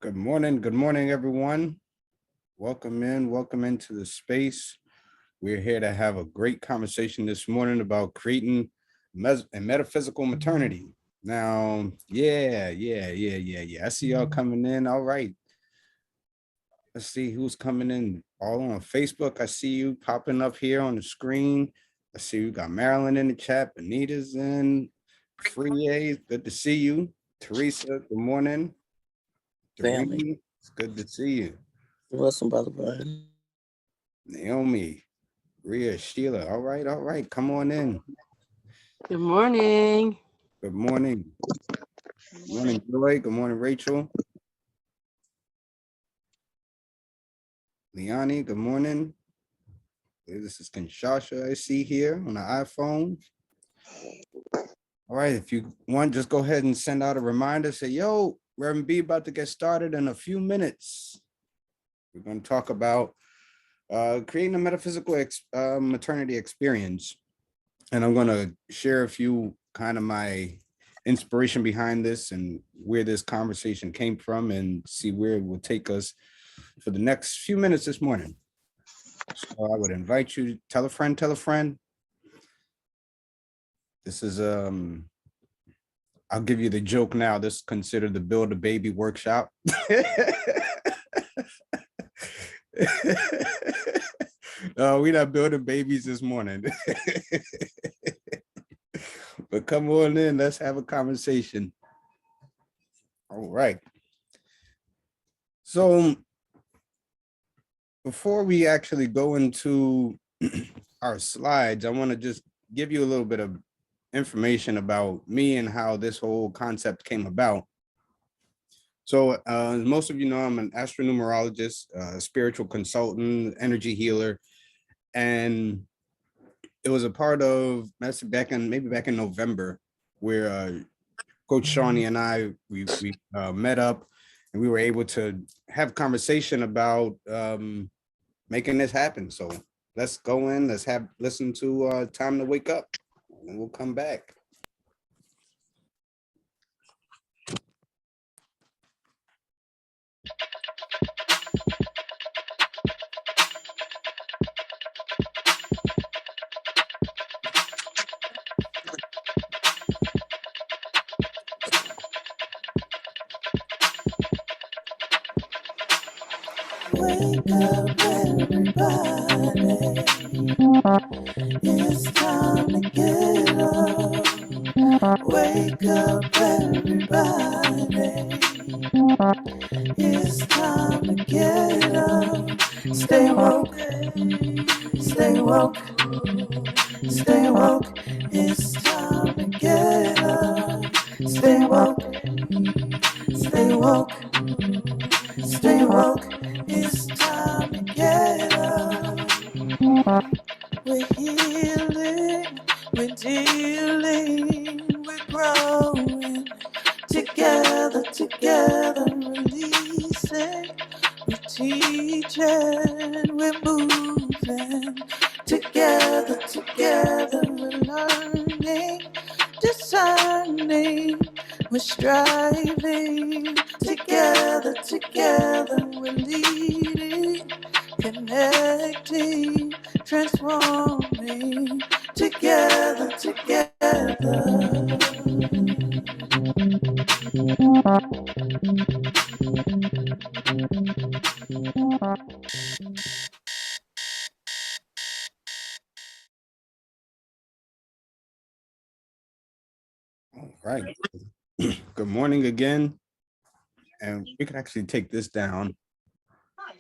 Good morning, everyone. Welcome into the space. We're here to have a great conversation this morning about creating a metaphysical maternity. Now, yeah. I see y'all coming in. All right. Let's see who's coming in. All on Facebook. I see you popping up here on the screen. I see we got Marilyn in the chat. Benita's in. Free A, good to see you. Teresa, good morning. Family. Doreen, it's good to see you. Welcome, Brother Brian. Naomi, Rhea, Sheila. All right. Come on in. Good morning. Good morning. Good morning, Joy. Good morning, Rachel. Liani, good morning. This is Kinshasha I see here on the iPhone. All right, if you want, just go ahead and send out a reminder. Say, yo, Reverend B about to get started in a few minutes. We're going to talk about creating a metaphysical maternity experience. And I'm going to share a few kind of my inspiration behind this and where this conversation came from and see where it will take us for the next few minutes this morning. So I would invite you to tell a friend. This is, I'll give you the joke now. This is considered the Build a Baby workshop. We're not building babies this morning. But come on in, let's have a conversation. All right. So before we actually go into our slides, I want to just give you a little bit of information about me and how this whole concept came about. So as most of you know, I'm an astronumerologist, spiritual consultant, energy healer, and it was a part of back in November where Coach Shawnee and I we met up and we were able to have conversation about making this happen. So let's go in, listen to Time to Wake Up, and we'll come back. Wake up, everybody. It's time to get up. Wake up, everybody. It's time to get up. Stay woke. Stay woke. Stay woke. It's time to get up. Stay woke. Stay woke. Stay woke. It's time to get up. We're healing, we're dealing, we're growing. Together, releasing. We're teaching, we're moving. Together, we're learning, discerning. We're striving. Together, we're leading, connecting, transforming. Together. All right. Good morning again. And we can actually take this down. Hi,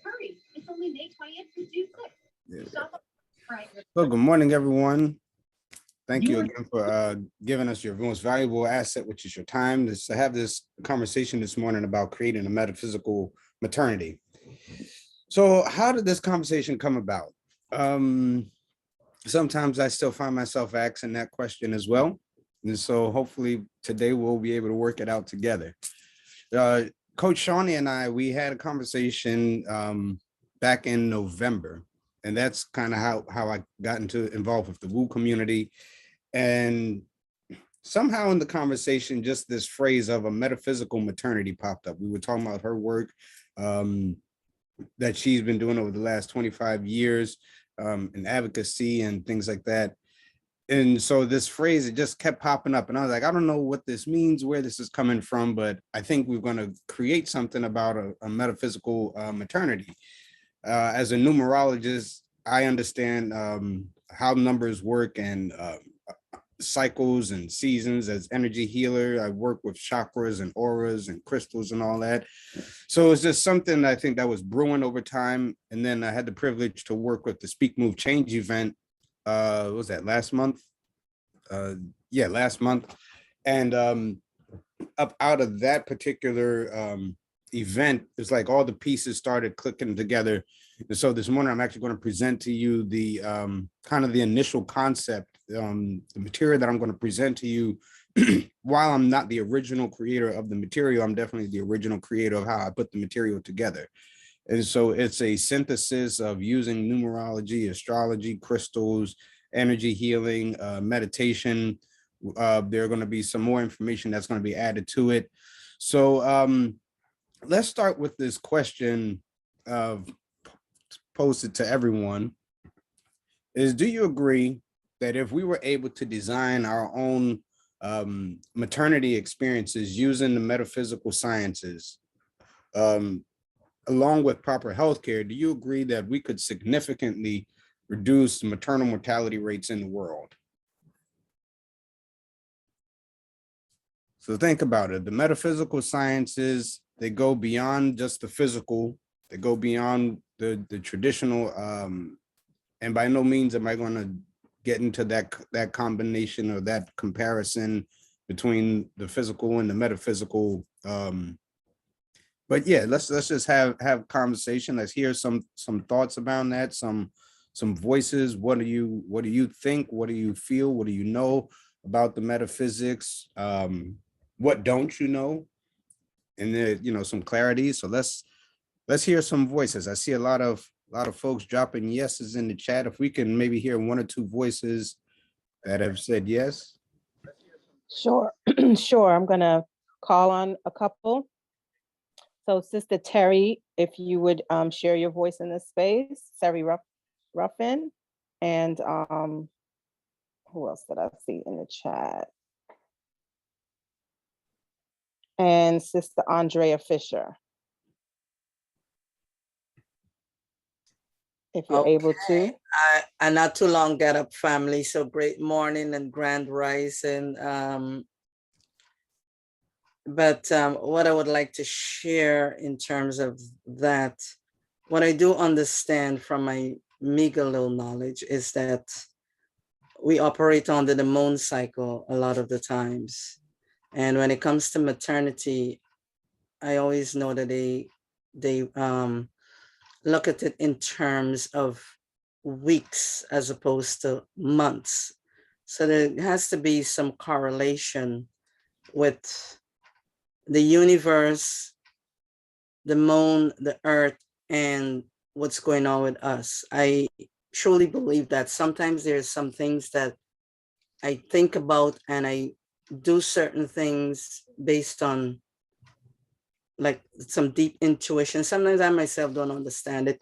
hurry. It's only May 20th to do 6. So good morning, everyone. Thank you again for giving us your most valuable asset, which is your time, to have this conversation this morning about creating a metaphysical maternity. So how did this conversation come about? Sometimes I still find myself asking that question as well. And so hopefully today we'll be able to work it out together. Coach Shawnee and I, we had a conversation back in November, and that's kind of how I got involved with the Woo community. And somehow in the conversation, just this phrase of a metaphysical maternity popped up. We were talking about her work that she's been doing over the last 25 years in advocacy and things like that. And so this phrase, it just kept popping up. And I was like, I don't know what this means, where this is coming from, but I think we're going to create something about a metaphysical maternity. As a numerologist, I understand how numbers work and cycles and seasons. As energy healer, I work with chakras and auras and crystals and all that. So it's just something I think that was brewing over time. And then I had the privilege to work with the Speak Move Change event. What was that, last month? Yeah, last month. And up out of that particular event, it's like all the pieces started clicking together. And so this morning, I'm actually going to present to you the kind of the initial concept, the material that I'm going to present to you. While I'm not the original creator of the material, I'm definitely the original creator of how I put the material together. And so it's a synthesis of using numerology, astrology, crystals, energy healing, meditation. There are going to be some more information that's going to be added to it. So let's start with this question posed to everyone is, do you agree that if we were able to design our own maternity experiences using the metaphysical sciences, along with proper healthcare, do you agree that we could significantly reduce maternal mortality rates in the world? So think about it. The metaphysical sciences, they go beyond just the physical. They go beyond the traditional. And by no means am I going to get into that combination or that comparison between the physical and the metaphysical. But yeah, let's just have conversation. Let's hear some thoughts about that. Some voices. What do you think? What do you feel? What do you know about the metaphysics? What don't you know? And there, some clarity. So let's hear some voices. I see a lot of folks dropping yeses in the chat. If we can maybe hear one or two voices that have said yes. Sure, sure. I'm gonna call on a couple. So Sister Terry, if you would share your voice in this space, Terry Ruffin, and who else did I see in the chat? And Sister Andrea Fisher. If you're able to. I not too long get up, family. So great morning and grand rising. But what I would like to share in terms of that, what I do understand from my meager little knowledge is that we operate under the moon cycle a lot of the times. And when it comes to maternity, I always know that they look at it in terms of weeks as opposed to months. So there has to be some correlation with the universe, the moon, the earth, and what's going on with us. I truly believe that sometimes there's some things that I think about and I do certain things based on like some deep intuition. Sometimes I myself don't understand it,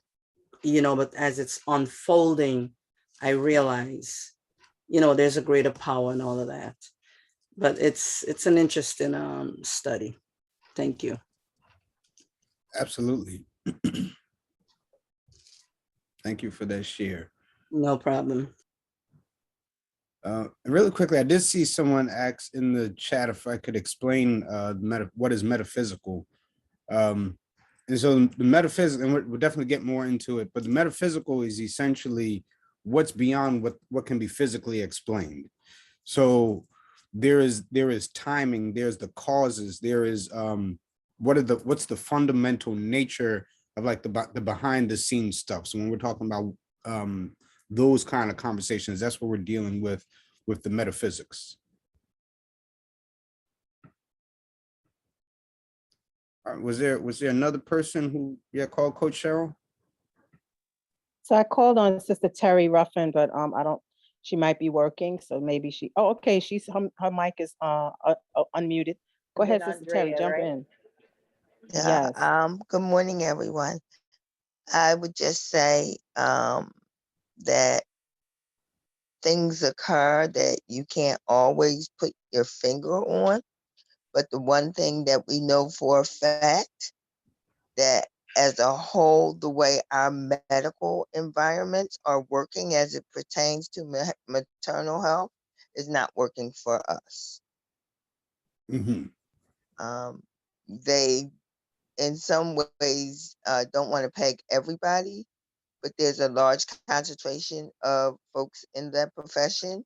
but as it's unfolding, I realize, there's a greater power and all of that. But it's an interesting study. Thank you. Absolutely. Thank you for that share. No problem. Really quickly, I did see someone ask in the chat if I could explain what is metaphysical. And so the metaphysical, and we'll definitely get more into it, but the metaphysical is essentially what's beyond what can be physically explained. So there is timing, there's the causes, there is what's the fundamental nature of like the behind the scenes stuff. So when we're talking about those kind of conversations, that's what we're dealing with the metaphysics. Was there another person who called, Coach Cheryl? So I called on Sister Terry Ruffin, but I don't She might be working, so maybe she, oh, okay, her mic is unmuted. Go And then ahead, Sister Terry, Andrea, jump right? in. Yeah, Yes. good morning, everyone. I would just say that things occur that you can't always put your finger on. But the one thing that we know for a fact, that as a whole, the way our medical environments are working as it pertains to maternal health is not working for us. Mhm. They, in some ways, don't want to peg everybody, but there's a large concentration of folks in that profession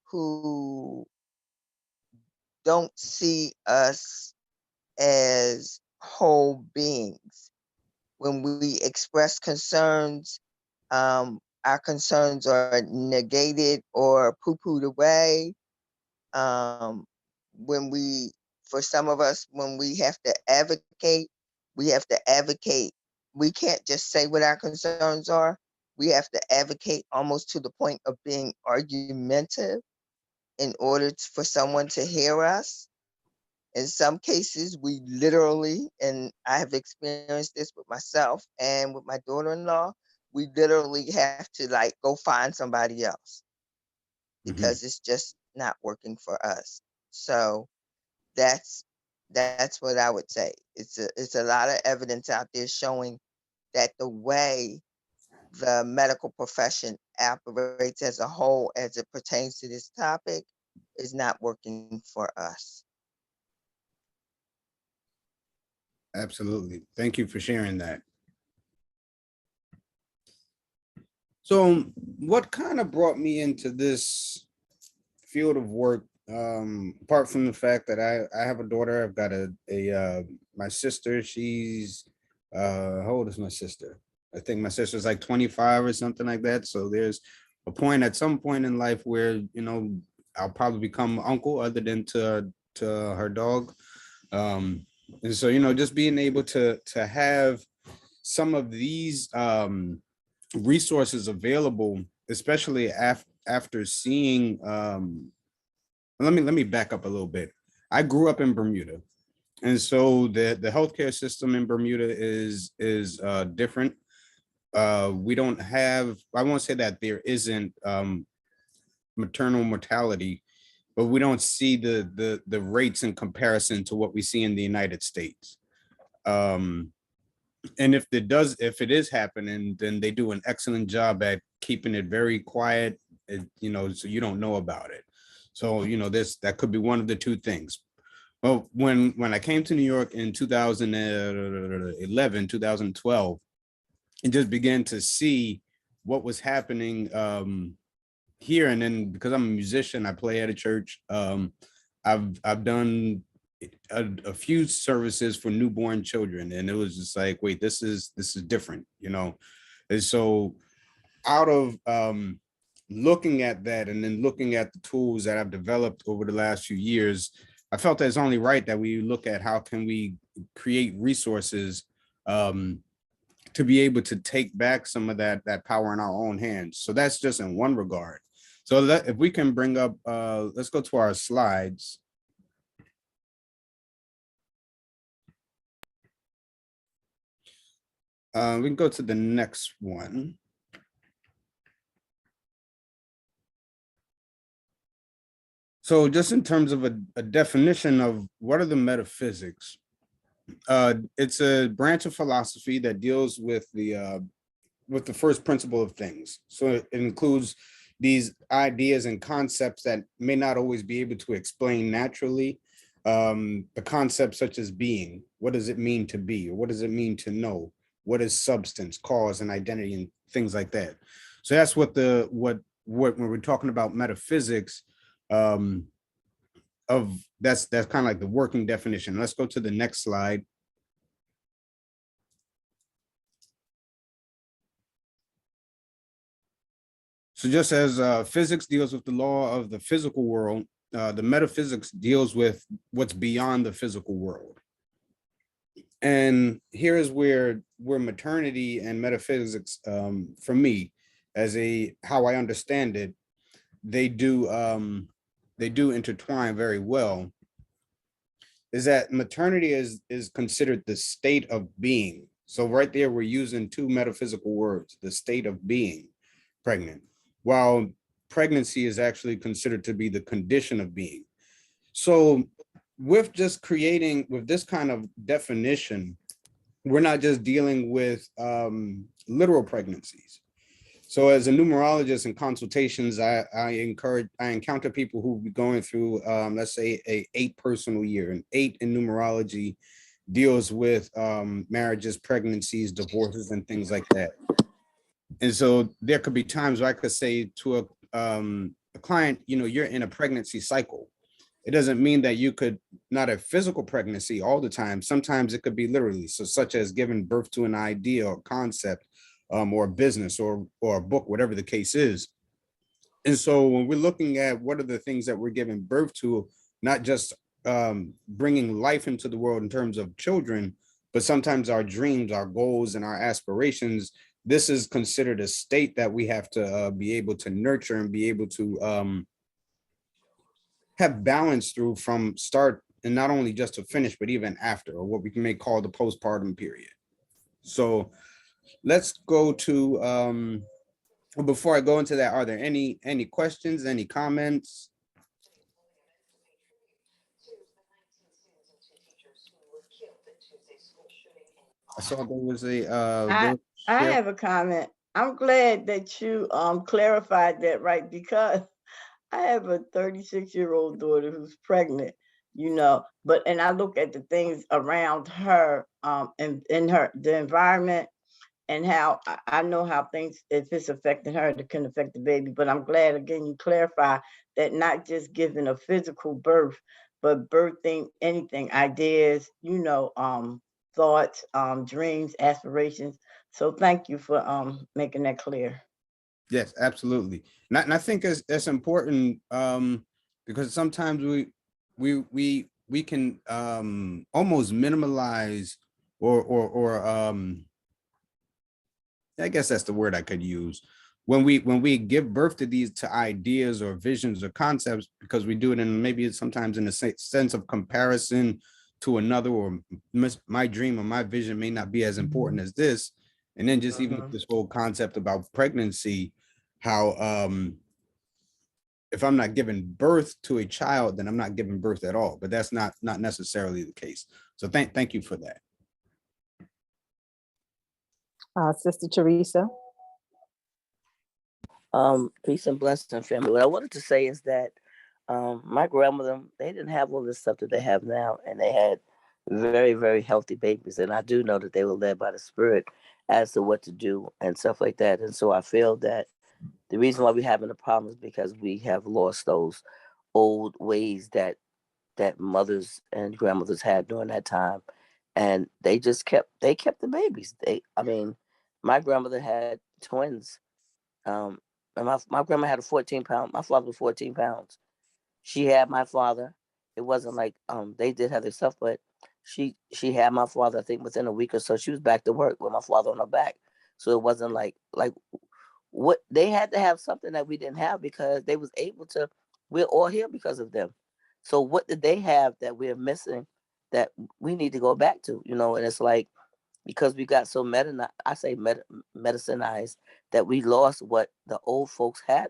who don't see us as whole beings. When we express concerns, our concerns are negated or poo-pooed away. When we, for some of us, when we have to advocate, we have to advocate. We can't just say what our concerns are. We have to advocate almost to the point of being argumentative in order for someone to hear us. In some cases, we literally, and I have experienced this with myself and with my daughter-in-law, we literally have to like go find somebody else Mhm. because it's just not working for us. So that's what I would say. It's a lot of evidence out there showing that the way the medical profession operates as a whole as it pertains to this topic is not working for us. Absolutely. Thank you for sharing that. So what kind of brought me into this field of work, apart from the fact that I have a daughter, I've got my sister, she's how old is my sister? I think my sister's like 25 or something like that. So there's a point at some point in life where, I'll probably become uncle other than to her dog. And so, just being able to have some of these resources available, especially after seeing let me back up a little bit. I grew up in Bermuda, and so the healthcare system in Bermuda is different. We don't have, I won't say that there isn't maternal mortality, but we don't see the rates in comparison to what we see in the United States. Um, and if it is happening, then they do an excellent job at keeping it very quiet, so you don't know about it. So, that could be one of the two things. Well, when I came to New York in 2011, 2012, and just began to see what was happening here. And then because I'm a musician, I play at a church. I've done a few services for newborn children, and it was just like, wait, this is different, And so out of looking at that and then looking at the tools that I've developed over the last few years, I felt that it's only right that we look at how can we create resources to be able to take back some of that power in our own hands. So that's just in one regard. So if we can bring up, let's go to our slides. We can go to the next one. So just in terms of a definition of what are the metaphysics, it's a branch of philosophy that deals with the first principle of things. So it includes these ideas and concepts that may not always be able to explain naturally. The concepts such as being, what does it mean to be? Or what does it mean to know? What is substance, cause, and identity, and things like that. So that's what when we're talking about metaphysics, that's kind of like the working definition. Let's go to the next slide. So just as physics deals with the law of the physical world, the metaphysics deals with what's beyond the physical world. And here is where maternity and metaphysics, for me, how I understand it, they do intertwine very well, is that maternity is considered the state of being. So right there, we're using two metaphysical words, the state of being pregnant, while pregnancy is actually considered to be the condition of being. So with just creating with this kind of definition, we're not just dealing with literal pregnancies. So as a numerologist in consultations, I encounter people who be going through, let's say, a 8 personal year. An 8 in numerology deals with marriages, pregnancies, divorces, and things like that. And so there could be times where I could say to a client, you know, you're in a pregnancy cycle. It doesn't mean that you could not a physical pregnancy all the time. Sometimes it could be literally, so such as giving birth to an idea or concept, or a business or a book, whatever the case is. And so when we're looking at what are the things that we're giving birth to, not just bringing life into the world in terms of children, but sometimes our dreams, our goals, and our aspirations, this is considered a state that we have to be able to nurture and be able to have balance through from start, and not only just to finish, but even after, or what we may call the postpartum period. So let's go to well, before I go into that, are there any questions, any comments? I saw there was a I have a comment. I'm glad that you clarified that, right? Because I have a 36-year-old daughter who's pregnant, and I look at the things around her, and in the environment, and how I know how things, if it's affecting her, it can affect the baby. But I'm glad again you clarify that not just giving a physical birth, but birthing anything, ideas, thoughts, dreams, aspirations. So thank you for making that clear. Yes, absolutely. And I think it's important because sometimes we can almost minimalize or I guess that's the word I could use, when we give birth to these to ideas or visions or concepts, because we do it in maybe sometimes in a sense of comparison to another, or my dream or my vision may not be as important as this. And then just even this whole concept about pregnancy, how if I'm not giving birth to a child, then I'm not giving birth at all. But that's not necessarily the case. So thank you for that. Sister Teresa. Peace and blessings, family. What I wanted to say is that my grandmother, they didn't have all this stuff that they have now, and they had very, very healthy babies. And I do know that they were led by the Spirit as to what to do and stuff like that. And so I feel that the reason why we're having a problem is because we have lost those old ways that mothers and grandmothers had during that time, and they kept the babies. My grandmother had twins. And my grandma had a 14-pound. My father was 14 pounds. She had my father. It wasn't like they did have their stuff, but she had my father. I think within a week or so, she was back to work with my father on her back. So it wasn't like what they had to have something that we didn't have, because they was able to. We're all here because of them. So what did they have that we're missing that we need to go back to? And it's like, because we got so medicinized that we lost what the old folks had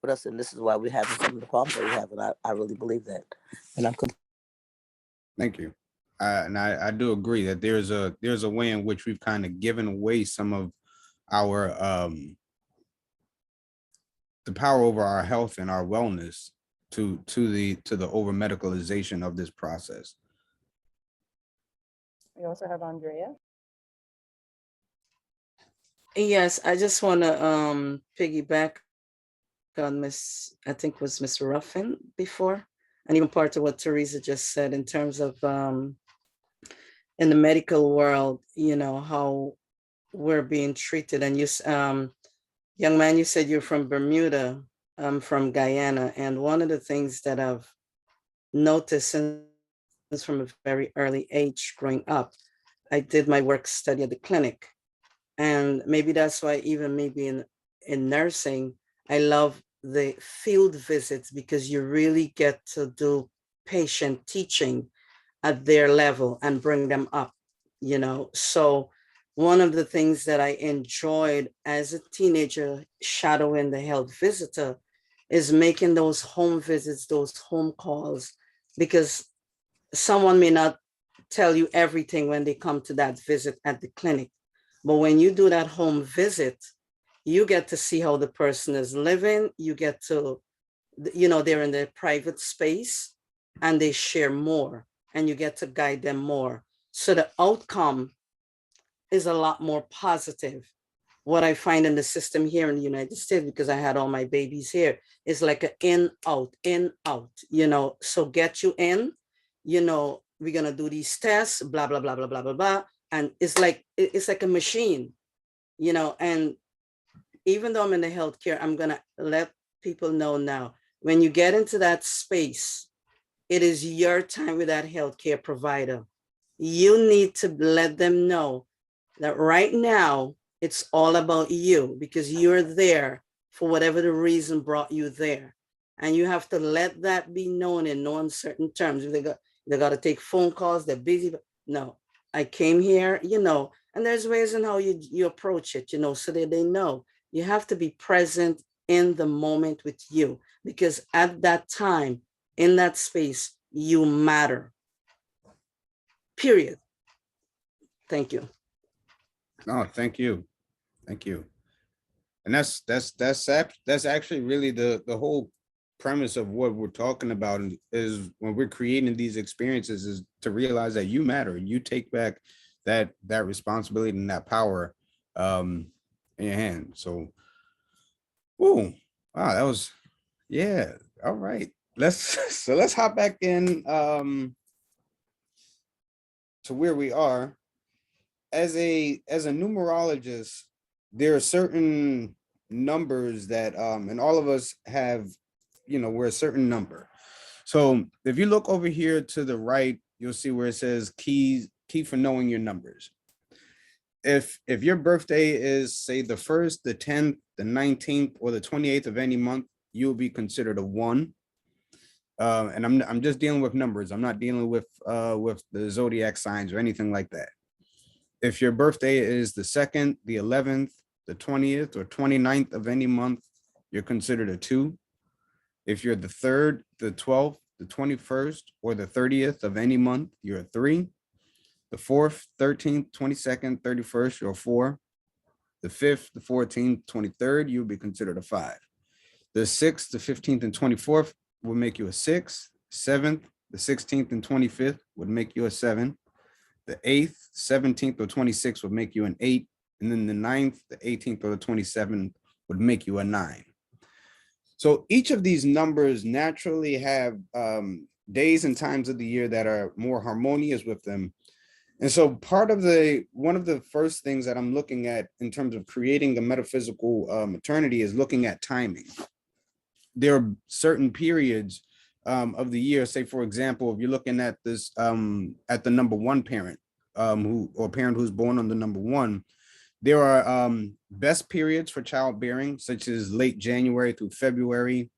with us, and this is why we're having some of the problems that we have. And I really believe that. And Thank you. And I do agree that there's a way in which we've kind of given away some of our the power over our health and our wellness to the over medicalization of this process. We also have Andrea. Yes, I just want to piggyback on I think was Miss Ruffin before, and even part of what Teresa just said in terms of in the medical world, how we're being treated. And you, young man, you said you're from Bermuda. I'm from Guyana, and one of the things that I've noticed since from a very early age growing up, I did my work study at the clinic. And maybe that's why even me being in nursing, I love the field visits because you really get to do patient teaching at their level and bring them up, you know. So one of the things that I enjoyed as a teenager shadowing the health visitor is making those home visits, those home calls, because someone may not tell you everything when they come to that visit at the clinic. But when you do that home visit, you get to see how the person is living. You get to, you know, they're in their private space and they share more and you get to guide them more. So the outcome is a lot more positive. What I find in the system here in the United States, because I had all my babies here, is like an in, out, you know. So get you in, you know, we're gonna do these tests, blah, blah, blah, blah, blah, blah, blah. And it's like a machine, you know. And even though I'm in the healthcare, I'm gonna let people know now, when you get into that space, it is your time with that healthcare provider. You need to let them know that right now it's all about you because you're there for whatever the reason brought you there. And you have to let that be known in no uncertain terms. If they got to take phone calls, they're busy. But no, I came here, you know, and there's ways in how you approach it, you know, so that they know. You have to be present in the moment with you because at that time, in that space, you matter. Period. Thank you. No, thank you. Thank you. And that's actually really the whole premise of what we're talking about is when we're creating these experiences is to realize that you matter. You take back that responsibility and that power in your hand. So, whoa, wow, that was, yeah. All right. Let's hop back in to where we are. As a numerologist, there are certain numbers that and all of us have, you know, we're a certain number. So if you look over here to the right, you'll see where it says key for knowing your numbers. If your birthday is, say, the 1st, the 10th, the 19th, or the 28th of any month, you'll be considered a 1. And I'm just dealing with numbers. I'm not dealing with the zodiac signs or anything like that. If your birthday is the 2nd, the 11th, the 20th, or 29th of any month, you're considered a 2. If you're the 3rd, the 12th, the 21st, or the 30th of any month, you're a 3. The 4th, 13th, 22nd, 31st, you're a 4. The 5th, the 14th, 23rd, you'll be considered a 5. The 6th, the 15th, and 24th will make you a 6. 7th, the 16th, and 25th would make you a 7. The 8th, 17th, or 26th would make you an 8. And then the 9th, the 18th, or the 27th would make you a 9. So each of these numbers naturally have days and times of the year that are more harmonious with them. And so one of the first things that I'm looking at in terms of creating a metaphysical eternity is looking at timing. There are certain periods of the year, say, for example, if you're looking at this at the number 1 parent parent who's born on the number 1, there are best periods for childbearing, such as late January through February,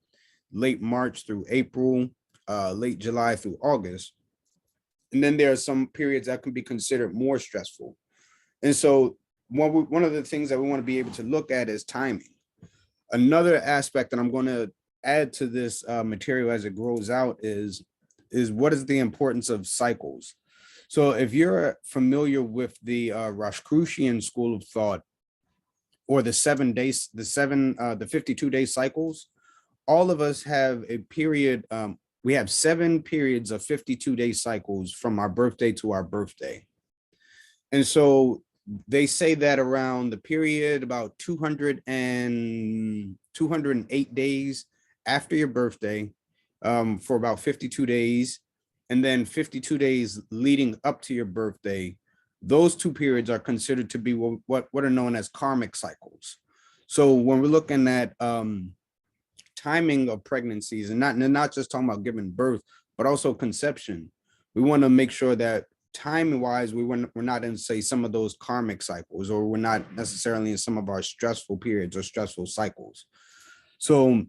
late March through April, late July through August. And then there are some periods that can be considered more stressful. And so one of the things that we want to be able to look at is timing. Another aspect that I'm going to add to this material as it grows out is what is the importance of cycles. So if you're familiar with the Rosicrucian school of thought, or the 52-day cycles, all of us have a period. We have 7 periods of 52-day cycles from our birthday to our birthday. And so they say that around the period about 208 days after your birthday, for about 52 days, and then 52 days leading up to your birthday, those 2 periods are considered to be what are known as karmic cycles. So when we're looking at timing of pregnancies, and not just talking about giving birth, but also conception, we want to make sure that timing wise, we're not in, say, some of those karmic cycles, or we're not necessarily in some of our stressful periods or stressful cycles. So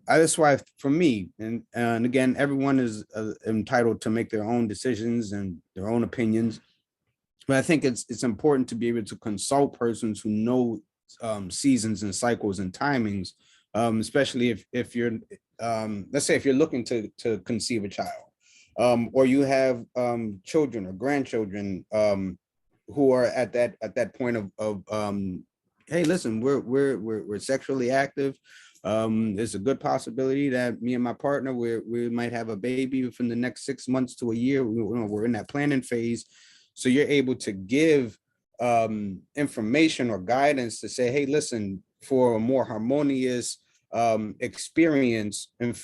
That's why for me, and again, everyone is entitled to make their own decisions and their own opinions. But I think it's important to be able to consult persons who know seasons and cycles and timings, especially if you're let's say if you're looking to conceive a child, or you have children or grandchildren who are at that point of hey, listen, we're sexually active. There's a good possibility that me and my partner we might have a baby within the next 6 months to a year. We're in that planning phase, so you're able to give information or guidance to say, hey, listen, for a more harmonious experience, and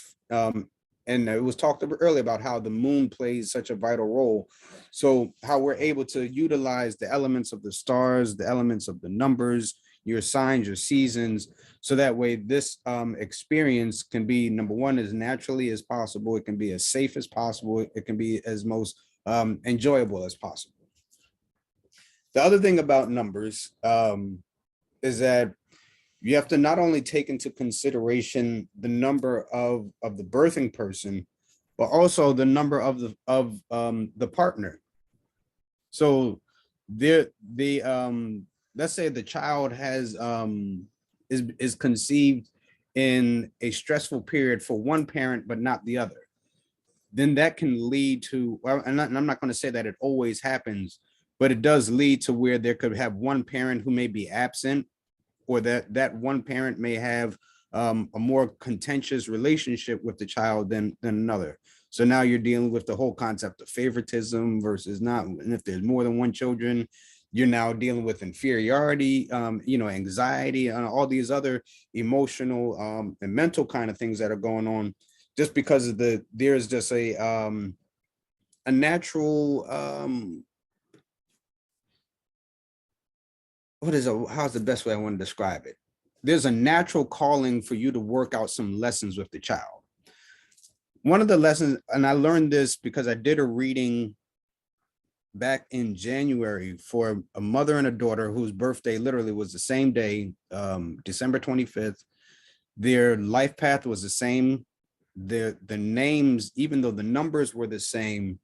it was talked about earlier about how the moon plays such a vital role. So how we're able to utilize the elements of the stars, the elements of the numbers, your signs, your seasons, so that way this experience can be, number one, as naturally as possible. It can be as safe as possible. It can be as most enjoyable as possible. The other thing about numbers is that you have to not only take into consideration the number of the birthing person, but also the number of the partner. So let's say the child has is conceived in a stressful period for one parent, but not the other. Then that can lead to, well, and I'm not going to say that it always happens, but it does lead to where there could have one parent who may be absent, or that one parent may have a more contentious relationship with the child than another. So now you're dealing with the whole concept of favoritism versus not. And if there's more than one children, you're now dealing with inferiority, anxiety, and all these other emotional and mental kind of things that are going on, just because of there's just a natural how's the best way I want to describe it? There's a natural calling for you to work out some lessons with the child. One of the lessons, and I learned this because I did a reading back in January for a mother and a daughter whose birthday literally was the same day, December 25th. Their life path was the same. The names, even though the numbers were the same,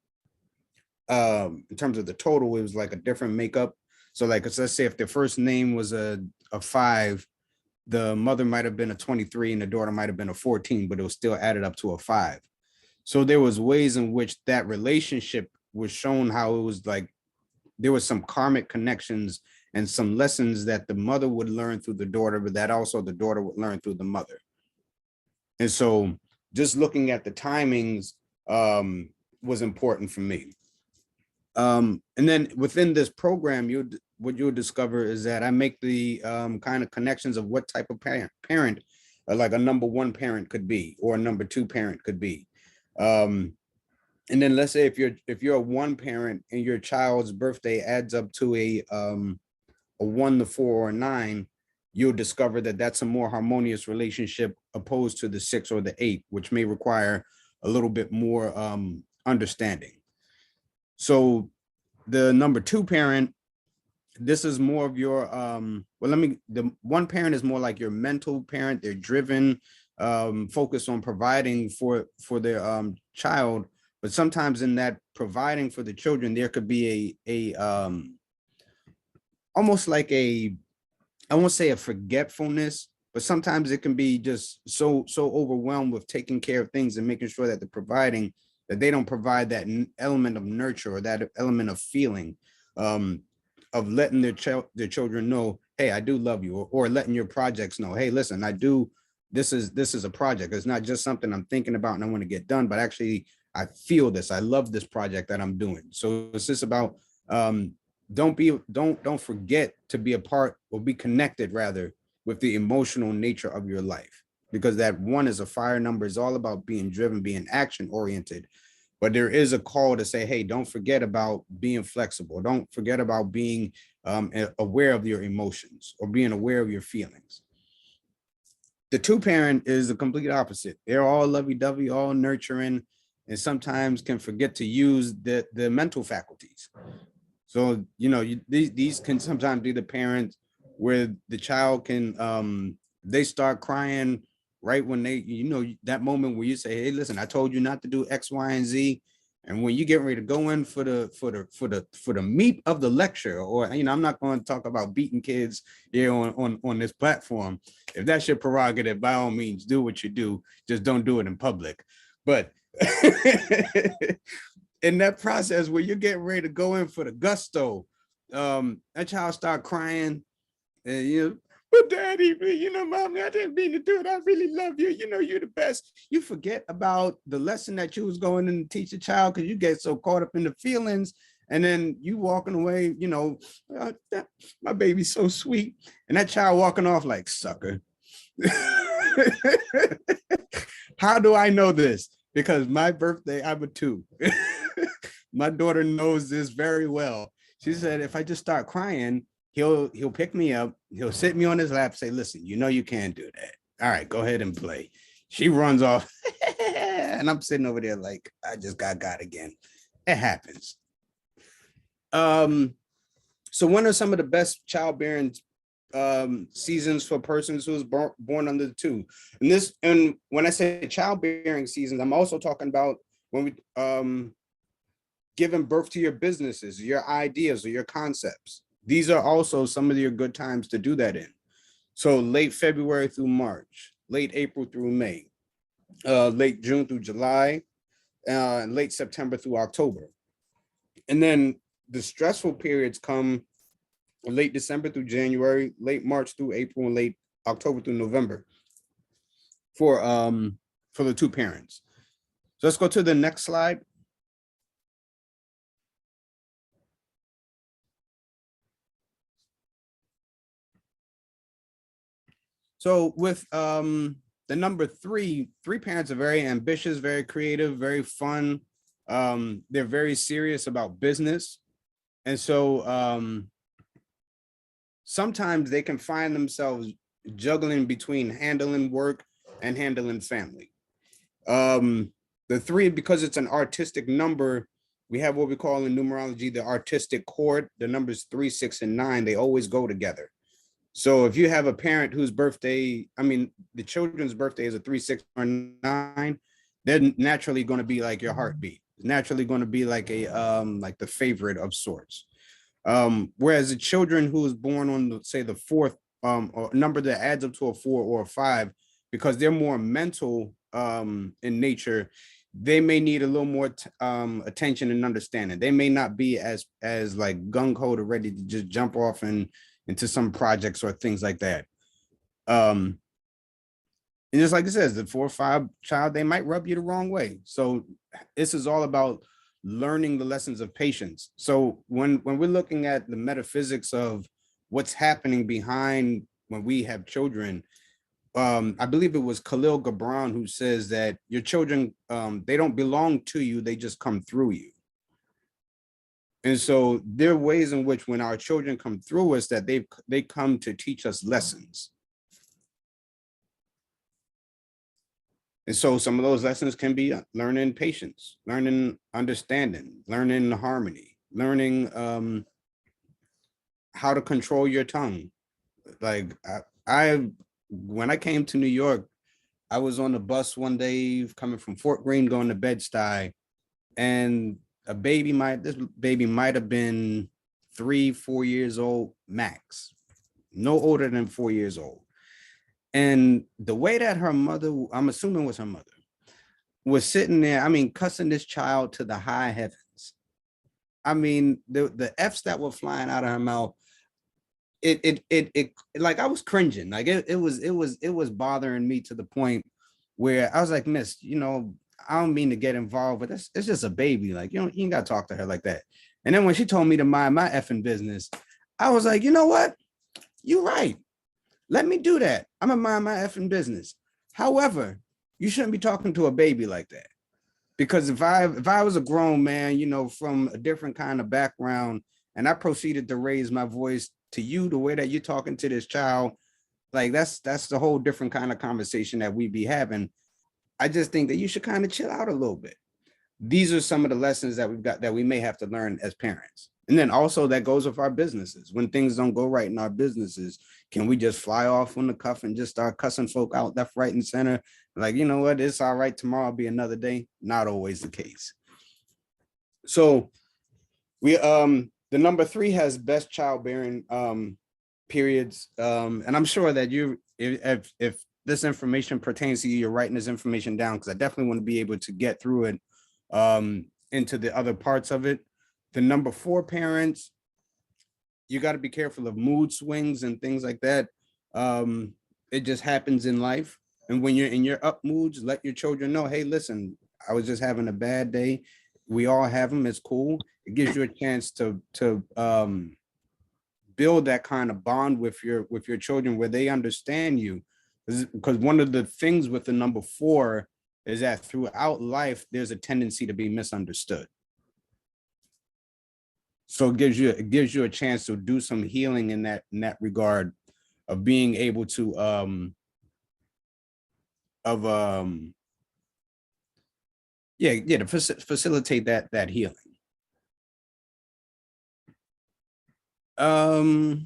in terms of the total, it was like a different makeup. So like, let's say if the first name was a 5, the mother might have been a 23 and the daughter might have been a 14, but it was still added up to a 5. So there was ways in which that relationship was shown, how it was like, there was some karmic connections and some lessons that the mother would learn through the daughter, but that also the daughter would learn through the mother. And so just looking at the timings was important for me. And then within this program, what you'll discover is that I make the kind of connections of what type of parent like a number 1 parent could be, or a number 2 parent could be. And then let's say if you're a 1 parent and your child's birthday adds up to a 1, the 4, or a 9, you'll discover that that's a more harmonious relationship opposed to the 6 or the 8, which may require a little bit more understanding. So the number 2 parent, this is more of your the 1 parent is more like your mental parent. They're driven, focused on providing for their child, but sometimes in that providing for the children, there could be a almost like I won't say a forgetfulness, but sometimes it can be just so overwhelmed with taking care of things and making sure that they're providing, that they don't provide that element of nurture or that element of feeling, of letting their children know, hey, I do love you, or letting your projects know, hey, listen, this is a project. It's not just something I'm thinking about and I want to get done, but actually I feel this. I love this project that I'm doing. So it's just about don't forget to be a part, or be connected rather, with the emotional nature of your life, because that 1 is a fire number. Is all about being driven, being action oriented. But there is a call to say, hey, don't forget about being flexible. Don't forget about being aware of your emotions, or being aware of your feelings. The 2 parent is the complete opposite. They're all lovey-dovey, all nurturing, and sometimes can forget to use the mental faculties. So, these can sometimes be the parents where the child can, they start crying right when they, that moment where you say, hey, listen, I told you not to do X, Y, and Z. And when you get ready to go in for the meat of the lecture, or I'm not going to talk about beating kids here on this platform. If that's your prerogative, by all means, do what you do. Just don't do it in public. But in that process where you're getting ready to go in for the gusto, that child start crying, and but daddy, mommy, I didn't mean to do it. I really love you. You're the best. You forget about the lesson that you was going in to teach a child because you get so caught up in the feelings. And then you walking away, my baby's so sweet. And that child walking off like, sucker. How do I know this? Because my birthday, I'm a 2. My daughter knows this very well. She said, if I just start crying, he'll pick me up, he'll sit me on his lap, say, listen, you can't do that. All right, go ahead and play. She runs off and I'm sitting over there like, I just got again. It happens. So when are some of the best childbearing seasons for persons who was born under the 2? And when I say childbearing seasons, I'm also talking about when we giving birth to your businesses, your ideas, or your concepts. These are also some of your good times to do that in. So late February through March, late April through May, late June through July, late September through October. And then the stressful periods come late December through January, late March through April, and late October through November for the 2 parents. So let's go to the next slide. So with the number 3 parents are very ambitious, very creative, very fun. They're very serious about business. And so sometimes they can find themselves juggling between handling work and handling family. The 3, because it's an artistic number, we have what we call in numerology the artistic chord. The numbers 3, 6, and 9, they always go together. So if you have a parent whose birthday, the children's birthday is a 3, 6, or 9, they're naturally going to be like your heartbeat. It's naturally going to be like like the favorite of sorts. Whereas the children who is born on, say, the 4th or number that adds up to a 4 or a 5, because they're more mental in nature, they may need a little more attention and understanding. They may not be as like gung-ho to ready to just jump off into some projects or things like that. And just like it says, the 4 or 5 child, they might rub you the wrong way. So this is all about learning the lessons of patience. So when we're looking at the metaphysics of what's happening behind when we have children, I believe it was Khalil Gibran who says that your children, they don't belong to you, they just come through you. And so there are ways in which when our children come through us that they come to teach us lessons. And so some of those lessons can be learning patience, learning understanding, learning harmony, learning how to control your tongue. Like when I came to New York, I was on the bus one day coming from Fort Greene going to Bed-Stuy, and this baby might have been 3, 4 years old max, no older than 4 years old. And the way that her mother, I'm assuming was her mother, was sitting there, cussing this child to the high heavens. The F's that were flying out of her mouth, it like I was cringing. Like it was bothering me to the point where I was like, miss, I don't mean to get involved, but it's just a baby. Like, you ain't got to talk to her like that. And then when she told me to mind my effing business, I was like, you know what? You're right. Let me do that. I'm gonna mind my effing business. However, you shouldn't be talking to a baby like that. Because if I was a grown man, from a different kind of background, and I proceeded to raise my voice to you the way that you're talking to this child, like that's the whole different kind of conversation that we be having. I just think that you should kind of chill out a little bit. These are some of the lessons that we've got that we may have to learn as parents. And then also that goes with our businesses. When things don't go right in our businesses, can we just fly off on the cuff and just start cussing folk out left, right, and center? Like, you know what, it's all right, tomorrow will be another day. Not always the case. So we the number 3 has best childbearing periods. And I'm sure that you, if this information pertains to you, you're writing this information down, because I definitely want to be able to get through it into the other parts of it. The number 4 parents, you got to be careful of mood swings and things like that. It just happens in life. And when you're in your up moods, let your children know, hey, listen, I was just having a bad day. We all have them. It's cool. It gives you a chance to build that kind of bond with your children where they understand you. Because one of the things with the number 4 is that throughout life, there's a tendency to be misunderstood. So it gives you a chance to do some healing in that regard of being able to to facilitate that healing. So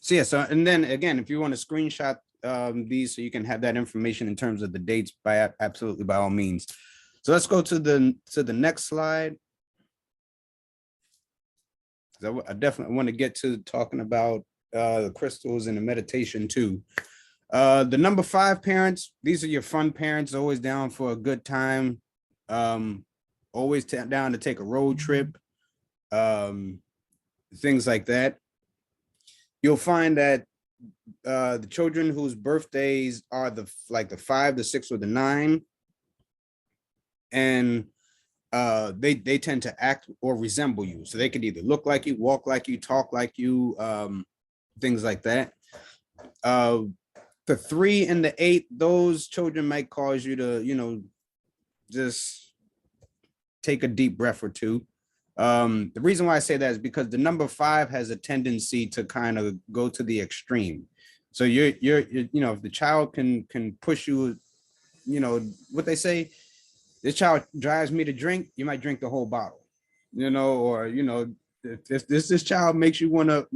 yeah, so and then again, if you want to screenshot these so you can have that information in terms of the dates, absolutely by all means. So let's go to the next slide. I definitely want to get to talking about the crystals and the meditation too. The number 5 parents, these are your fun parents, always down for a good time, always down to take a road trip, things like that. You'll find that the children whose birthdays are the 5, the 6, or the 9, and they tend to act or resemble you. So they could either look like you, walk like you, talk like you, things like that. The 3 and the 8, those children might cause you to, just take a deep breath or two. The reason why I say that is because the number 5 has a tendency to kind of go to the extreme. So you're if the child can push you, what they say, this child drives me to drink, you might drink the whole bottle, or if this child makes you want to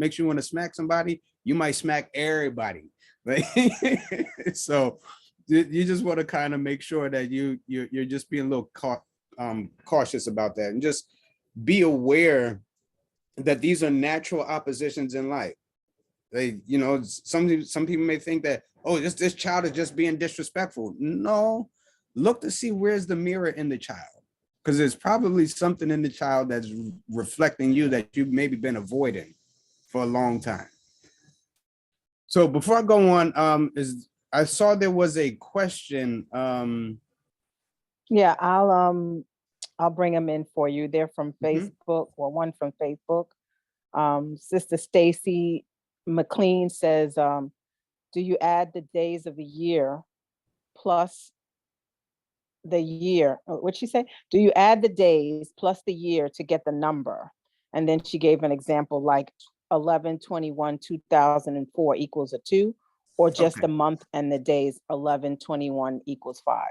smack somebody, you might smack everybody. Right? So you just want to kind of make sure that you're just being a little cautious about that, and just be aware that these are natural oppositions in life. Some people may think that, oh, this child is just being disrespectful. No, look to see where's the mirror in the child, because there's probably something in the child that's reflecting you that you've maybe been avoiding for a long time. So before I go on, I saw there was a question. Yeah, I'll bring them in for you. They're from Facebook, or one from Facebook. Sister Stacy McLean says, do you add the days of the year plus the year? What'd she say? Do you add the days plus the year to get the number? And then she gave an example like 11/21/2004 equals a 2, or just the month and the days 11/21 equals 5.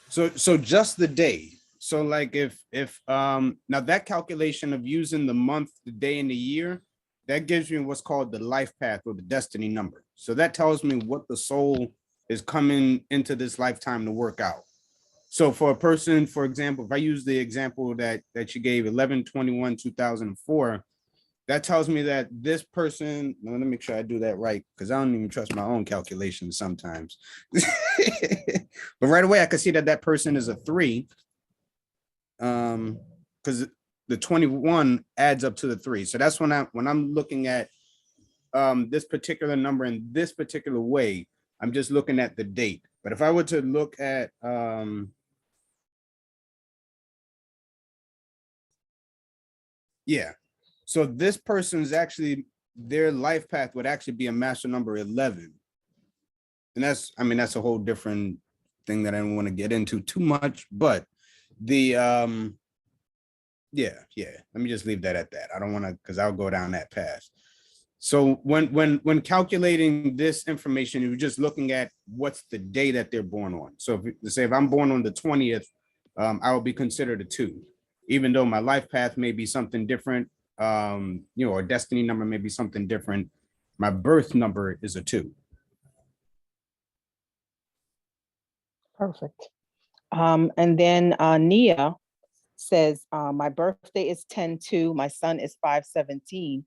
So just the day. So like if now that calculation of using the month, the day, and the year, that gives me what's called the life path, or the destiny number. So that tells me what the soul is coming into this lifetime to work out. So for a person, for example, if I use the example that you gave, 11/21/2004, that tells me that this person, let me make sure I do that right, because I don't even trust my own calculations sometimes. But right away, I can see that person is a 3, because the 21 adds up to the 3. So that's when I'm looking at this particular number in this particular way, I'm just looking at the date. But if I were to look at so this person's actually, their life path would actually be a master number 11. And that's a whole different thing that I don't want to get into too much, but the let me just leave that at that. I don't want to, because I'll go down that path. So when calculating this information, you're just looking at what's the day that they're born on. So if I'm born on the 20th, I will be considered a 2. even though my life path may be something different, you know, or destiny number may be something different, my birth number is a 2. Perfect. And then Nia says, my birthday is 10/2, my son is 5/17,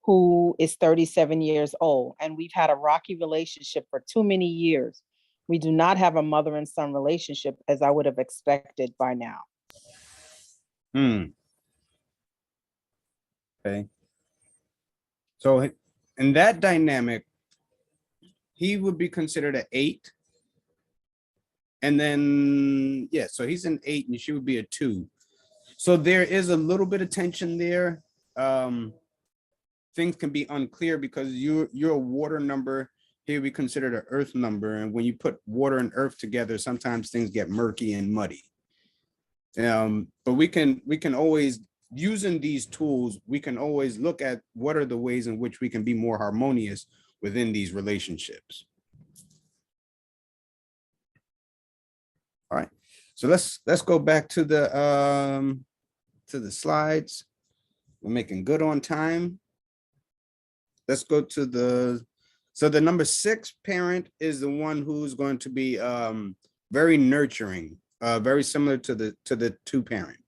who is 37 years old, and we've had a rocky relationship for too many years. We do not have a mother and son relationship as I would have expected by now. Okay. So in that dynamic, he would be considered an 8. And then, yeah, so he's an 8 and she would be a 2. So there is a little bit of tension there. Things can be unclear because you're a water number. Here we considered an earth number. And when you put water and earth together, sometimes things get murky and muddy. But we can always, using these tools, we can always look at what are the ways in which we can be more harmonious within these relationships. All right, so let's go back to the slides. We're making good on time. Let's go to the number 6 parent is the one who's going to be very nurturing, very similar to the 2 parent.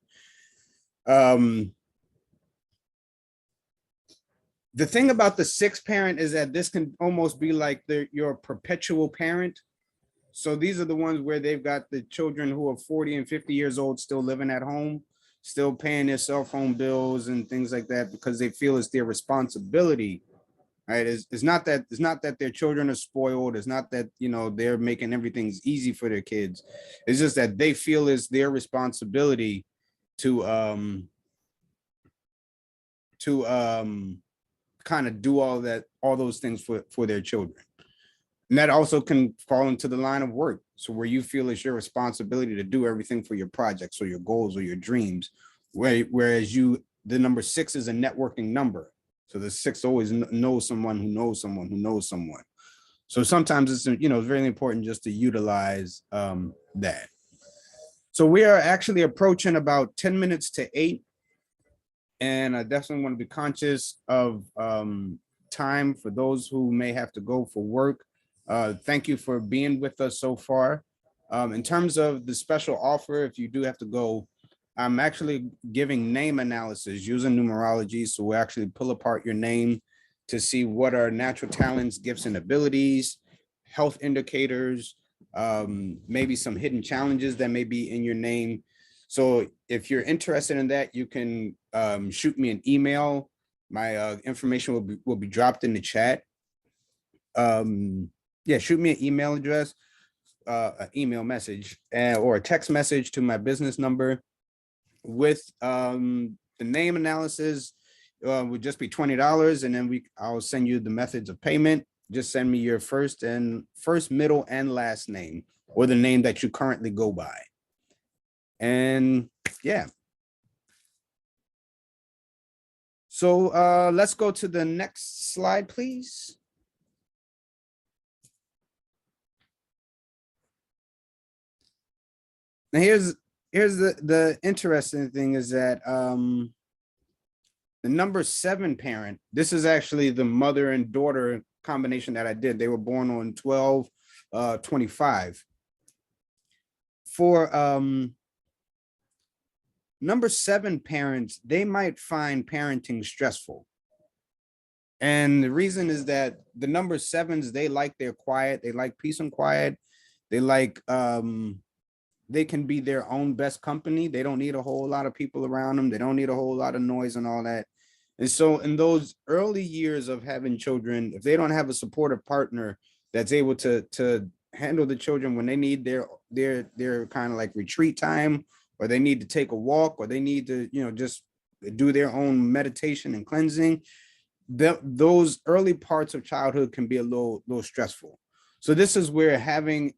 The thing about the 6 parent is that this can almost be like your perpetual parent. So these are the ones where they've got the children who are 40 and 50 years old still living at home, still paying their cell phone bills and things like that because they feel it's their responsibility. Right? It's not that their children are spoiled. It's not that, you know, they're making everything easy for their kids. It's just that they feel it's their responsibility to kind of do all those things for their children. And that also can fall into the line of work. So where you feel it's your responsibility to do everything for your projects or your goals or your dreams, whereas the number 6 is a networking number. So the 6 always knows someone who knows someone who knows someone. So sometimes it's, you know, very important just to utilize that. So we are actually approaching about 10 minutes to 8. And I definitely want to be conscious of time for those who may have to go for work. Thank you for being with us so far. In terms of the special offer, if you do have to go, I'm actually giving name analysis using numerology. So we actually pull apart your name to see what are natural talents, gifts, and abilities, health indicators, maybe some hidden challenges that may be in your name. So if you're interested in that, you can shoot me an email. My information will be dropped in the chat. Yeah, shoot me an email address, an email message, or a text message to my business number with the name analysis. Would just be $20, and then I'll send you the methods of payment. Just send me your first, middle, and last name, or the name that you currently go by. And yeah. So let's go to the next slide, please. Now here's the interesting thing is that the number 7 parent, this is actually the mother and daughter combination that I did. They were born on 12/25. For number 7 parents, they might find parenting stressful. And the reason is that the number 7s, they like their quiet, they like peace and quiet. They like they can be their own best company. They don't need a whole lot of people around them. They don't need a whole lot of noise and all that. And so in those early years of having children, if they don't have a supportive partner that's able to handle the children when they need their kind of like retreat time, or they need to take a walk, or they need to, you know, just do their own meditation and cleansing, those early parts of childhood can be a little stressful. So this is where having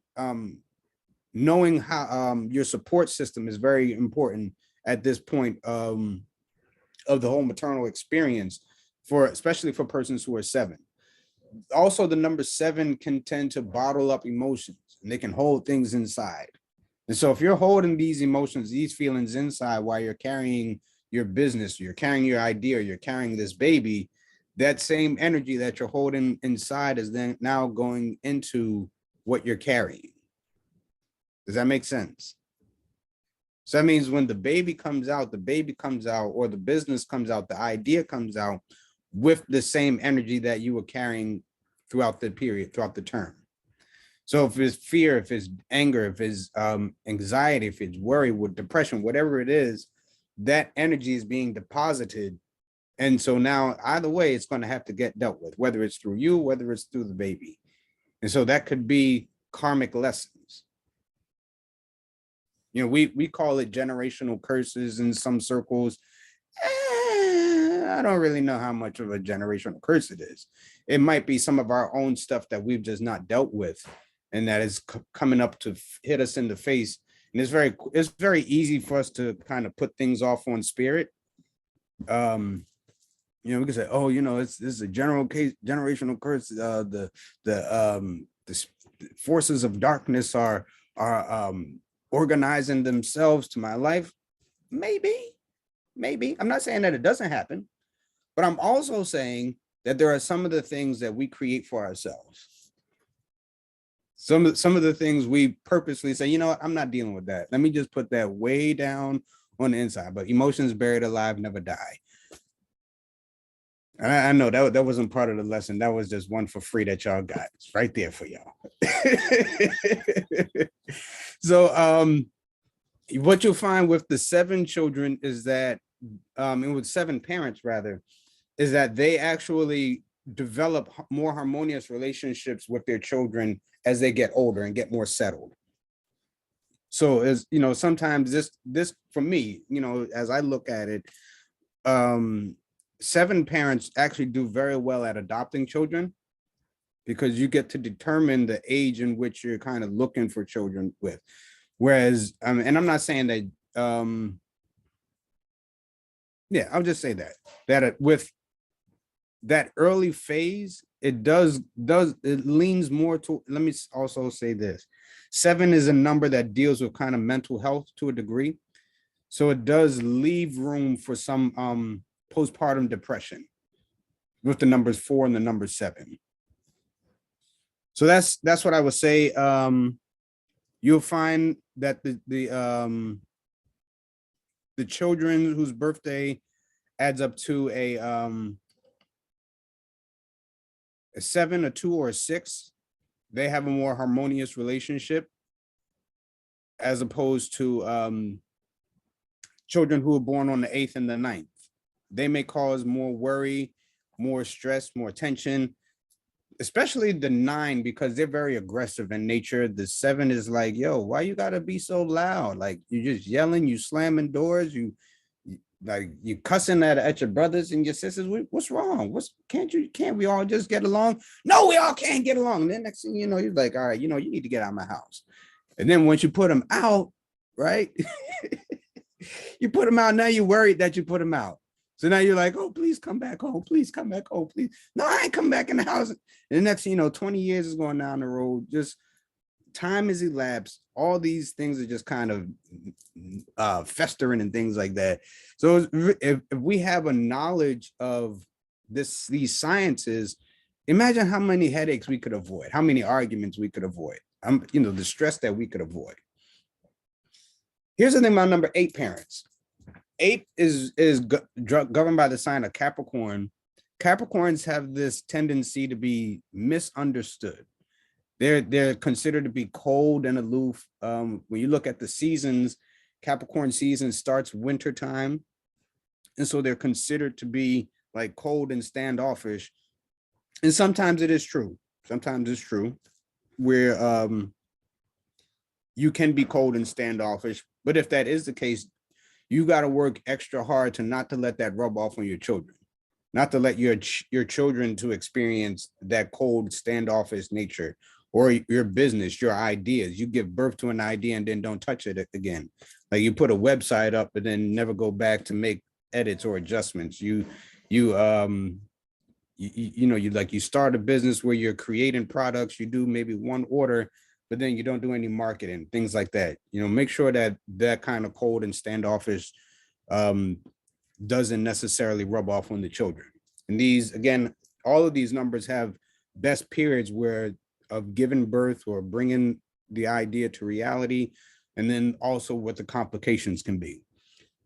knowing how your support system is very important at this point of the whole maternal experience, especially for persons who are 7. Also, the number 7 can tend to bottle up emotions, and they can hold things inside. And so if you're holding these emotions, these feelings inside while you're carrying your business, you're carrying your idea, you're carrying this baby, that same energy that you're holding inside is then now going into what you're carrying. Does that make sense? So that means when the baby comes out, or the business comes out, the idea comes out with the same energy that you were carrying throughout the period, throughout the term. So if it's fear, if it's anger, if it's anxiety, if it's worry, with depression, whatever it is, that energy is being deposited. And so now either way, it's going to have to get dealt with, whether it's through you, whether it's through the baby. And so that could be karmic lessons. You know, we call it generational curses in some circles. I don't really know how much of a generational curse it is. It might be some of our own stuff that we've just not dealt with, and that is coming up to hit us in the face. And it's very easy for us to kind of put things off on spirit. You know, we can say, oh, you know, this is a generational curse. The forces of darkness are organizing themselves to my life. Maybe. I'm not saying that it doesn't happen, but I'm also saying that there are some of the things that we create for ourselves. Some of the things we purposely say, you know what, I'm not dealing with that. Let me just put that way down on the inside. But emotions buried alive never die. And I know that wasn't part of the lesson. That was just one for free that y'all got. It's right there for y'all. So what you'll find with the 7 children is that, and with 7 parents rather, is that they actually develop more harmonious relationships with their children as they get older and get more settled. So as you know, sometimes this for me, you know, as I look at it, 7 parents actually do very well at adopting children, because you get to determine the age in which you're kind of looking for children with. Whereas, and I'm not saying that, yeah, I'll just say that with that early phase, it leans more to, let me also say this, 7 is a number that deals with kind of mental health to a degree. So it does leave room for some postpartum depression with the numbers 4 and the number 7. So that's what I would say. You'll find that the children whose birthday adds up to a 7, a 2, or a 6, they have a more harmonious relationship, as opposed to children who are born on the 8th and the 9th. They may cause more worry, more stress, more tension, especially the 9, because they're very aggressive in nature. The 7 is like, yo, why you gotta be so loud? Like, you just yelling, you slamming doors, you cussing at your brothers and your sisters. What's wrong? Can't we all just get along? No, we all can't get along. And then next thing you know, you're like, all right, you know, you need to get out of my house. And then once you put them out, right? You put them out, now you're worried that you put them out. So now you're like, oh, please come back home. Please come back home, please. No, I ain't come back in the house. And the next thing you know, 20 years is going down the road. Just time has elapsed. All these things are just kind of festering and things like that. So if we have a knowledge of these sciences, imagine how many headaches we could avoid, how many arguments we could avoid, you know, the stress that we could avoid. Here's the thing about number 8 parents. 8 is governed by the sign of Capricorn. Capricorns have this tendency to be misunderstood. They're considered to be cold and aloof. When you look at the seasons, Capricorn season starts winter time, and so they're considered to be like cold and standoffish. And sometimes it is true. Sometimes it's true where you can be cold and standoffish. But if that is the case, you got to work extra hard to not to let that rub off on your children, not to let your children to experience that cold standoffish nature, or your business, your ideas. You give birth to an idea and then don't touch it again. Like you put a website up and then never go back to make edits or adjustments. You start a business where you're creating products, you do maybe one order, but then you don't do any marketing, things like that. You know, make sure that that kind of cold and standoffish doesn't necessarily rub off on the children. And these, again, all of these numbers have best periods where of giving birth or bringing the idea to reality, and then also what the complications can be.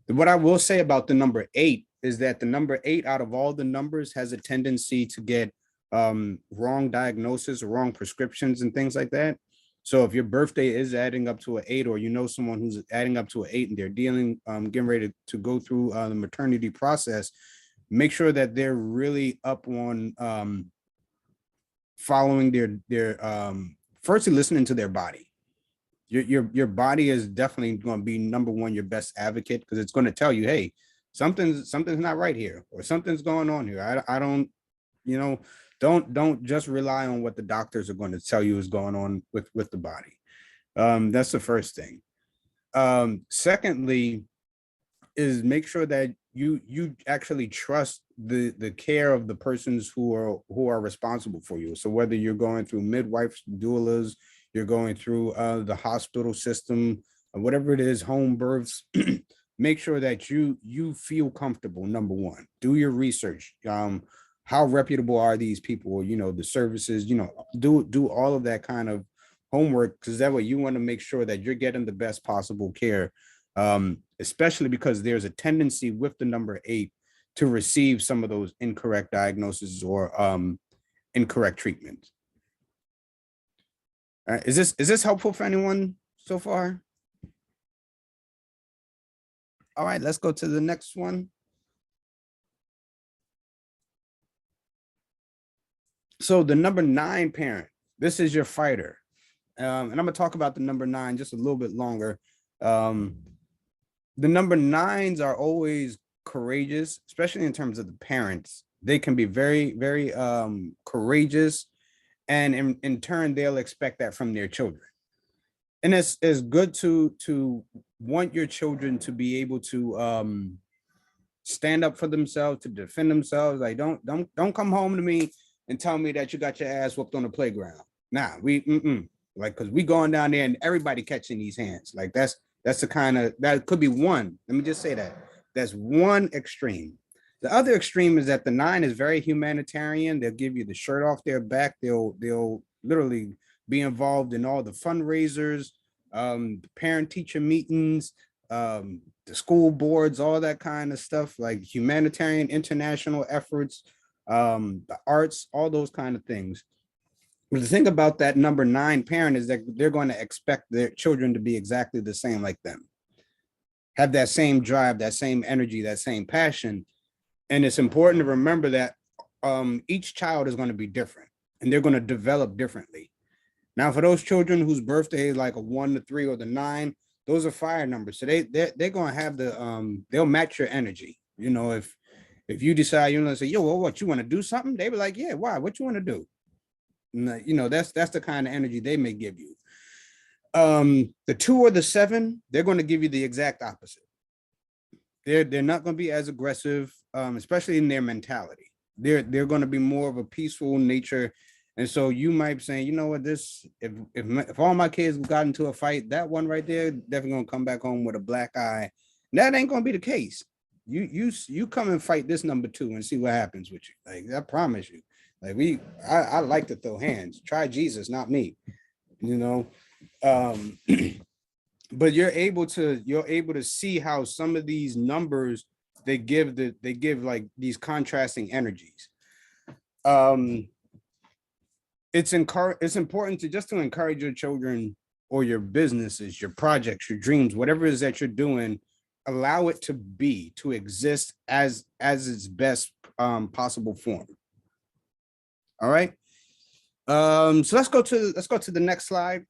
What I will say about the number 8 is that the number 8 out of all the numbers has a tendency to get wrong diagnosis or wrong prescriptions and things like that. So if your birthday is adding up to an 8, or you know someone who's adding up to an 8 and they're dealing, getting ready to go through the maternity process, make sure that they're really up on following their firstly listening to their body. Your body is definitely going to be number one, your best advocate, because it's going to tell you, hey, something's not right here, or something's going on here. I don't, you know, don't just rely on what the doctors are going to tell you is going on with the body. That's the first thing. Secondly, is make sure that you actually trust the care of the persons who are responsible for you. So whether you're going through midwives, doulas, you're going through the hospital system, whatever it is, home births, make sure that you feel comfortable. Number one, do your research. How reputable are these people? You know, the services, you know, do all of that kind of homework, because that way you want to make sure that you're getting the best possible care, especially because there's a tendency with the number 8 to receive some of those incorrect diagnoses or incorrect treatment. Is this helpful for anyone so far? All right, let's go to the next one. So the number 9 parent, this is your fighter. And I'm gonna talk about the number 9 just a little bit longer. The number 9s are always courageous, especially in terms of the parents. They can be very, very courageous, and in turn, they'll expect that from their children. And it's good to want your children to be able to stand up for themselves, to defend themselves. Like, don't come home to me and tell me that you got your ass whooped on the playground. Nah, like, because we going down there and everybody catching these hands. Like, that's the kind of, that could be one. Let me just say that. That's one extreme. The other extreme is that the 9 is very humanitarian. They'll give you the shirt off their back. They'll literally be involved in all the fundraisers, parent teacher meetings, the school boards, all that kind of stuff, like humanitarian international efforts, the arts, all those kind of things. But the thing about that number 9 parent is that they're going to expect their children to be exactly the same like them, have that same drive, that same energy, that same passion. And it's important to remember that each child is going to be different, and they're going to develop differently. Now, for those children whose birthday is like a 1, the 3, or the 9, those are fire numbers. So they're going to have the they'll match your energy. You know, if you decide, you know, say, yo, well, what, you want to do something? They be like, yeah, why? What you want to do? And, you know, that's the kind of energy they may give you. The 2 or the 7, they're going to give you the exact opposite. They're not going to be as aggressive, especially in their mentality. They're going to be more of a peaceful nature. And so you might be saying, you know what, this, if all my kids got into a fight, that one right there definitely going to come back home with a black eye. And that ain't going to be the case. You come and fight this number 2 and see what happens with you. Like, I promise you. Like, I like to throw hands. Try Jesus, not me. You know. But you're able to see how some of these numbers they give like these contrasting energies. It's important to encourage your children or your businesses, your projects, your dreams, whatever it is that you're doing, allow it to exist as its best possible form. All right. So let's go to the next slide.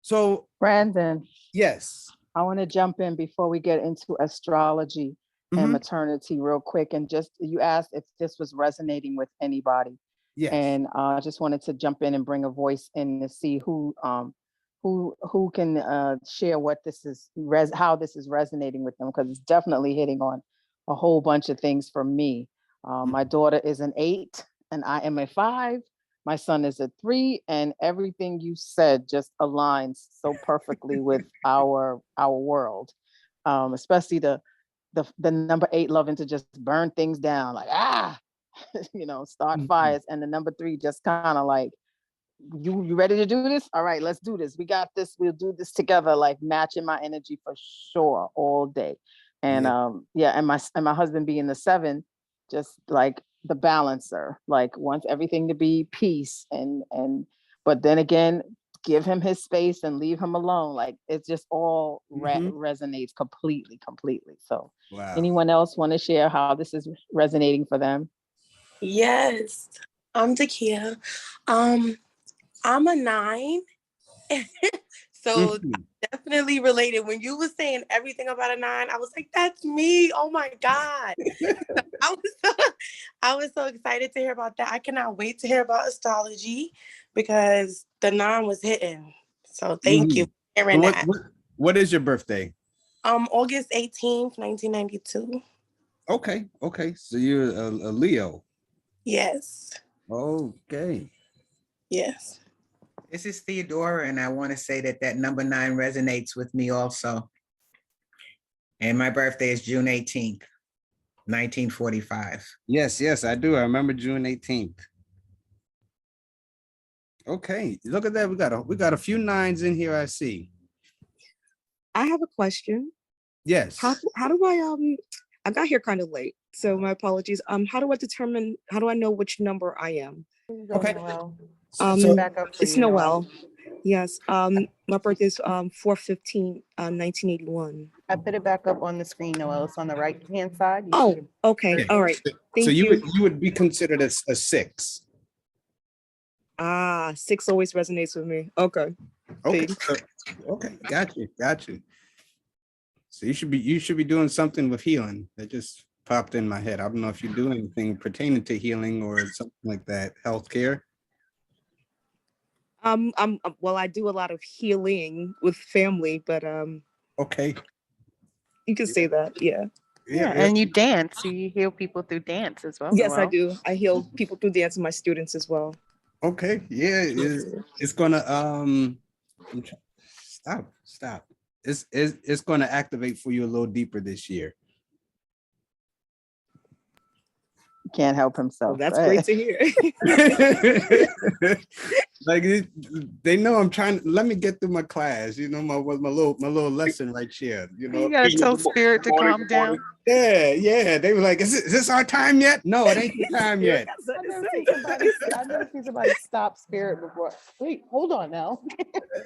So, Brandon, yes. I want to jump in before we get into astrology and Mhm. maternity real quick. And just, you asked if this was resonating with anybody. Yes. And I just wanted to jump in and bring a voice in to see who can share what this is, how this is resonating with them, because it's definitely hitting on a whole bunch of things for me. My daughter is an 8, and I am a 5. My son is a 3, and everything you said just aligns so perfectly with our world. Especially the number 8 loving to just burn things down, like start fires, and the number 3 just kind of like, you ready to do this? All right, let's do this. We got this. We'll do this together. Like matching my energy for sure all day. And and my husband being the 7, just like the balancer, like wants everything to be peace and but then again, give him his space and leave him alone. Like it's just all resonates completely. So Wow. anyone else want to share how this is resonating for them? Yes, I'm Takia. I'm a 9. So definitely related. When you were saying everything about a 9, I was like, that's me. Oh my God. I was so excited to hear about that. I cannot wait to hear about astrology because the 9 was hitting. So thank you for hearing that. What is your birthday? August 18th, 1992. Okay. So you're a Leo. Yes. Okay. Yes. This is Theodora, and I want to say that number 9 resonates with me also. And my birthday is June 18th, 1945. Yes, I do. I remember June 18th. Okay, look at that. We got a few 9s in here, I see. I have a question. Yes. How do I got here kind of late, so my apologies. How do I know which number I am? Okay. It's Noel. Yes. My birthday is 4/15, 1981. I put it back up on the screen, Noel. It's on the right hand side. Okay. Yeah. All right. Thank so you. You would be considered a 6. 6 always resonates with me. Okay. Okay. Okay. Got you. So you should be doing something with healing. That just popped in my head. I don't know if you do anything pertaining to healing or something like that. Healthcare. Well, I do a lot of healing with family, but Okay. you can say that. Yeah. Yeah, and you dance. So you heal people through dance as well. Yes, I Noel. do. I heal people through dance and my students as well. Okay. Yeah. It's gonna stop. It's gonna activate for you a little deeper this year. Can't help himself. Well, that's great to hear. Like they know I'm trying. Let me get through my class. You know, my little lesson right here. You know, You gotta tell spirit to calm down. Yeah. They were like, is this our time yet? No, it ain't your time yet. I've never seen somebody stop spirit before. Wait, hold on now.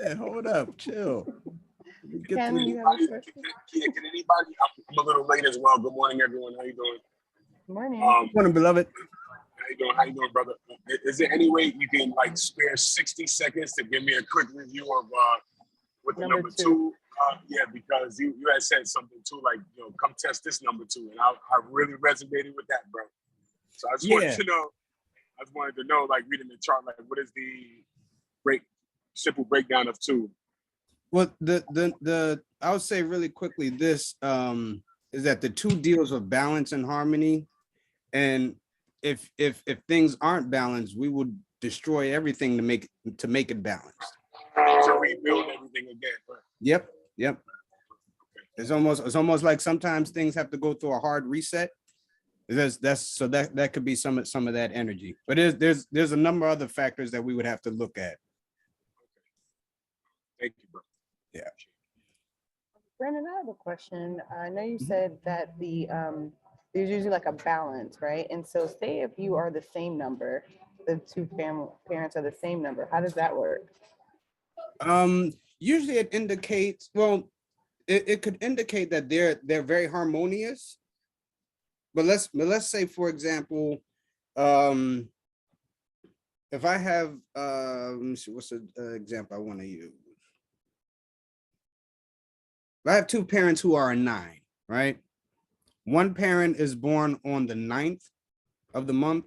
Yeah, hold up, chill. Ken, you have a question? Can anybody? I'm a little late as well. Good morning, everyone. How you doing? Good morning. Morning, beloved. How you doing, brother? Is there any way you can spare 60 seconds to give me a quick review of what the number 2? Yeah, because you had said something too, like come test this number 2, and I really resonated with that, bro. So I just wanted to know, like reading the chart, like what is the simple breakdown of 2? Well, I would say really quickly, this is that the 2 deals with balance and harmony, and if things aren't balanced, we will destroy everything to make it balanced. To rebuild everything again. Right? Yep. It's almost like sometimes things have to go through a hard reset. That could be some of that energy. But there's a number of other factors that we would have to look at. Thank you, bro. Yeah. Brandon, I have a question. I know you said that there's usually like a balance, right? And so say if you are the same number, the 2 parents are the same number, how does that work? Usually it indicates, well, it could indicate that they're very harmonious. But let's say, for example, if I have let me see, what's the example I want to use? If I have 2 parents who are a 9, right? One parent is born on the 9th of the month.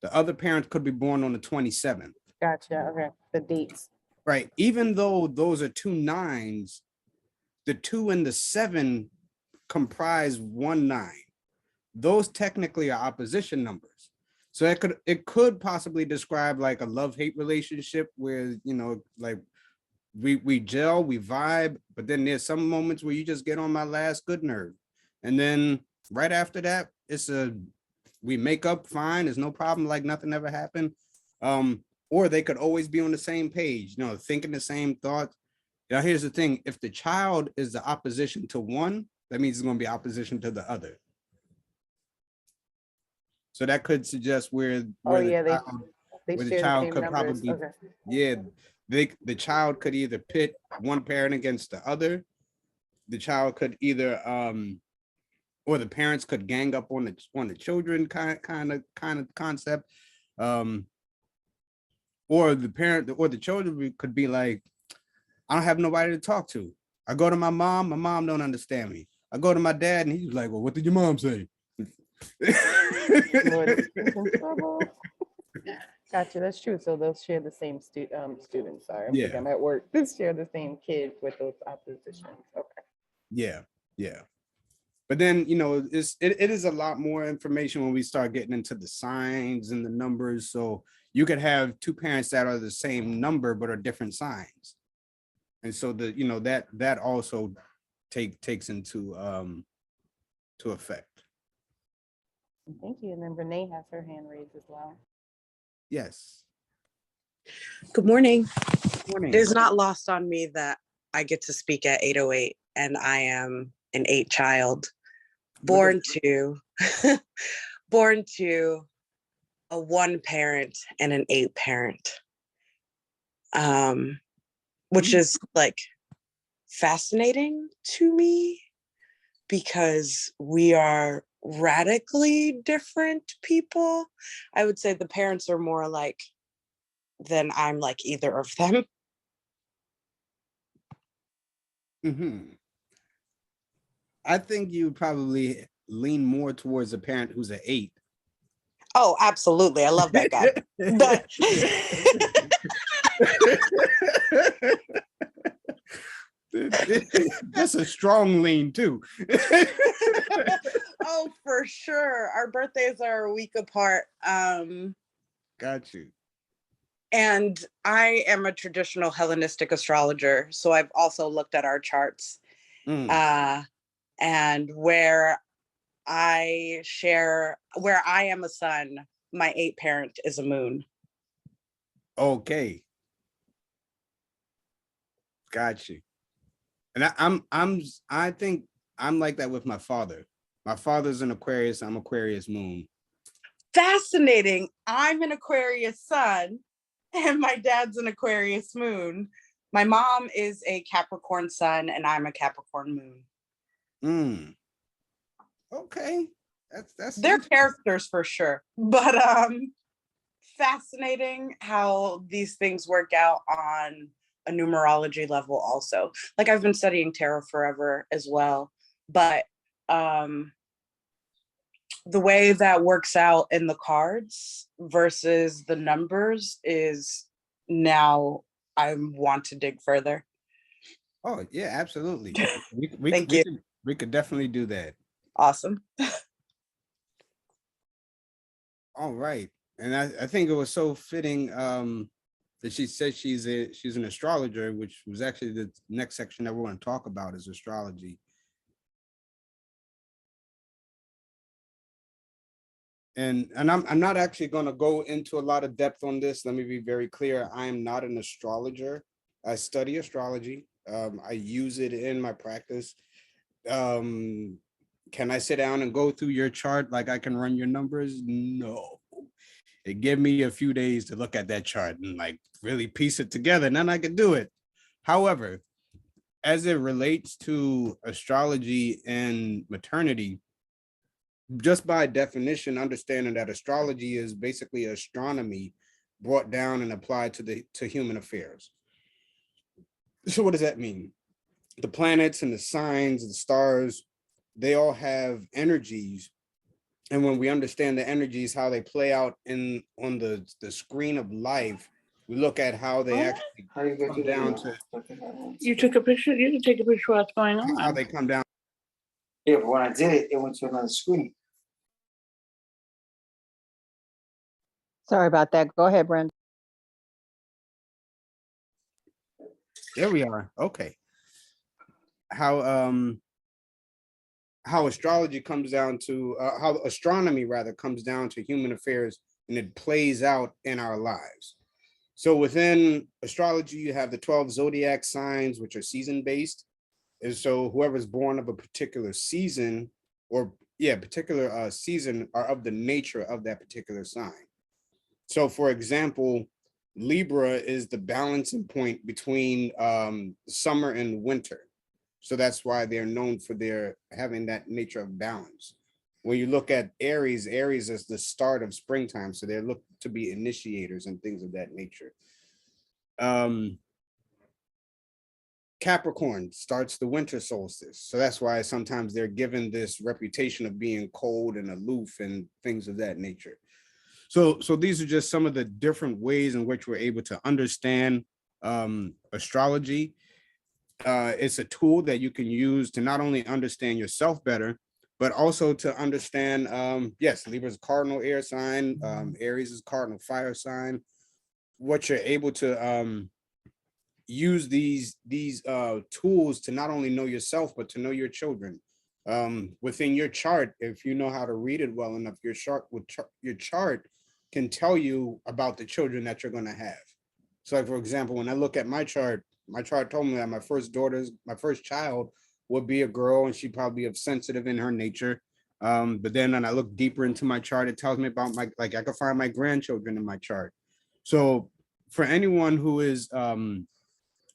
The other parent could be born on the 27th. Gotcha. Okay. The dates. Right. Even though those are 2 9s, the 2 and the 7 comprise 1 9. Those technically are opposition numbers. So it could possibly describe like a love-hate relationship where, you know, like we gel, we vibe, but then there's some moments where you just get on my last good nerve. And then right after that, we make up fine, there's no problem, like nothing ever happened. Or they could always be on the same page, you know, thinking the same thoughts. Now, here's the thing, if the child is the opposition to one, that means it's going to be opposition to the other. So that could suggest where the child could probably, yeah, the child could either pit one parent against the other. The child could either or the parents could gang up on the children kind of concept. Or the parent or the children could be like, I don't have nobody to talk to. I go to my mom don't understand me. I go to my dad and he's like, well, what did your mom say? Gotcha, that's true. So they'll share the same students. Sorry, Yeah. I'm at work. They share the same kids with those oppositions. Okay. Yeah, yeah. But then, you know, it is a lot more information when we start getting into the signs and the numbers. So you could have two parents that are the same number but are different signs. And so that also takes into to effect. Thank you. And then Renee has her hand raised as well. Yes. Good morning. Morning. It is not lost on me that I get to speak at 808 and I am an 8 child born to a 1 parent and an 8 parent. Which is like fascinating to me because we are radically different people. I would say the parents are more like than I'm like either of them. I think you probably lean more towards a parent who's an 8. Oh, absolutely. I love that guy. But that's a strong lean too. Oh, for sure. Our birthdays are a week apart. Got you. And I am a traditional Hellenistic astrologer, so I've also looked at our charts. And where I am a sun, my 8 parent is a moon. Okay. Got you. And I think I'm like that with my father. My father's an Aquarius, I'm Aquarius moon. Fascinating. I'm an Aquarius sun and my dad's an Aquarius moon. My mom is a Capricorn sun and I'm a Capricorn moon. Okay. That's They're characters for sure. But fascinating how these things work out on a numerology level also. Like I've been studying tarot forever as well, but the way that works out in the cards versus the numbers is now I want to dig further. Oh yeah, absolutely. We could definitely do that. Awesome. All right. And I think it was so fitting that she said she's an astrologer, which was actually the next section that we're going to talk about is astrology. And I'm not actually going to go into a lot of depth on this. Let me be very clear. I am not an astrologer. I study astrology. I use it in my practice. Can I sit down and go through your chart like I can run your numbers? No. It gave me a few days to look at that chart and like really piece it together, and then I could do it. However, as it relates to astrology and maternity, just by definition, understanding that astrology is basically astronomy brought down and applied to human affairs. So what does that mean? The planets and the signs, the stars, they all have energies. And when we understand the energies, how they play out on the screen of life, we look at how they actually come down to. You took a picture? You can take a picture of what's going on. How they come down. Yeah, but when I did it, it went to another screen. Sorry about that. Go ahead, Brenda. There we are. Okay. How astrology comes down to how astronomy rather comes down to human affairs, and it plays out in our lives. So within astrology, you have the 12 zodiac signs, which are season based. And so whoever's born of a particular season or particular season are of the nature of that particular sign. So for example, Libra is the balancing point between summer and winter. So that's why they're known for their having that nature of balance. When you look at Aries, Aries is the start of springtime. So they're looked to be initiators and things of that nature. Capricorn starts the winter solstice. So that's why sometimes they're given this reputation of being cold and aloof and things of that nature. So these are just some of the different ways in which we're able to understand astrology. It's a tool that you can use to not only understand yourself better, but also to understand, yes, Libra's cardinal air sign, Aries is cardinal fire sign. What you're able to use these tools to not only know yourself, but to know your children. Within your chart, if you know how to read it well enough, your chart can tell you about the children that you're going to have. So like, for example, when I look at my chart told me that my first child would be a girl, and she'd probably be sensitive in her nature. But then when I look deeper into my chart, it tells me about I could find my grandchildren in my chart. So for anyone who is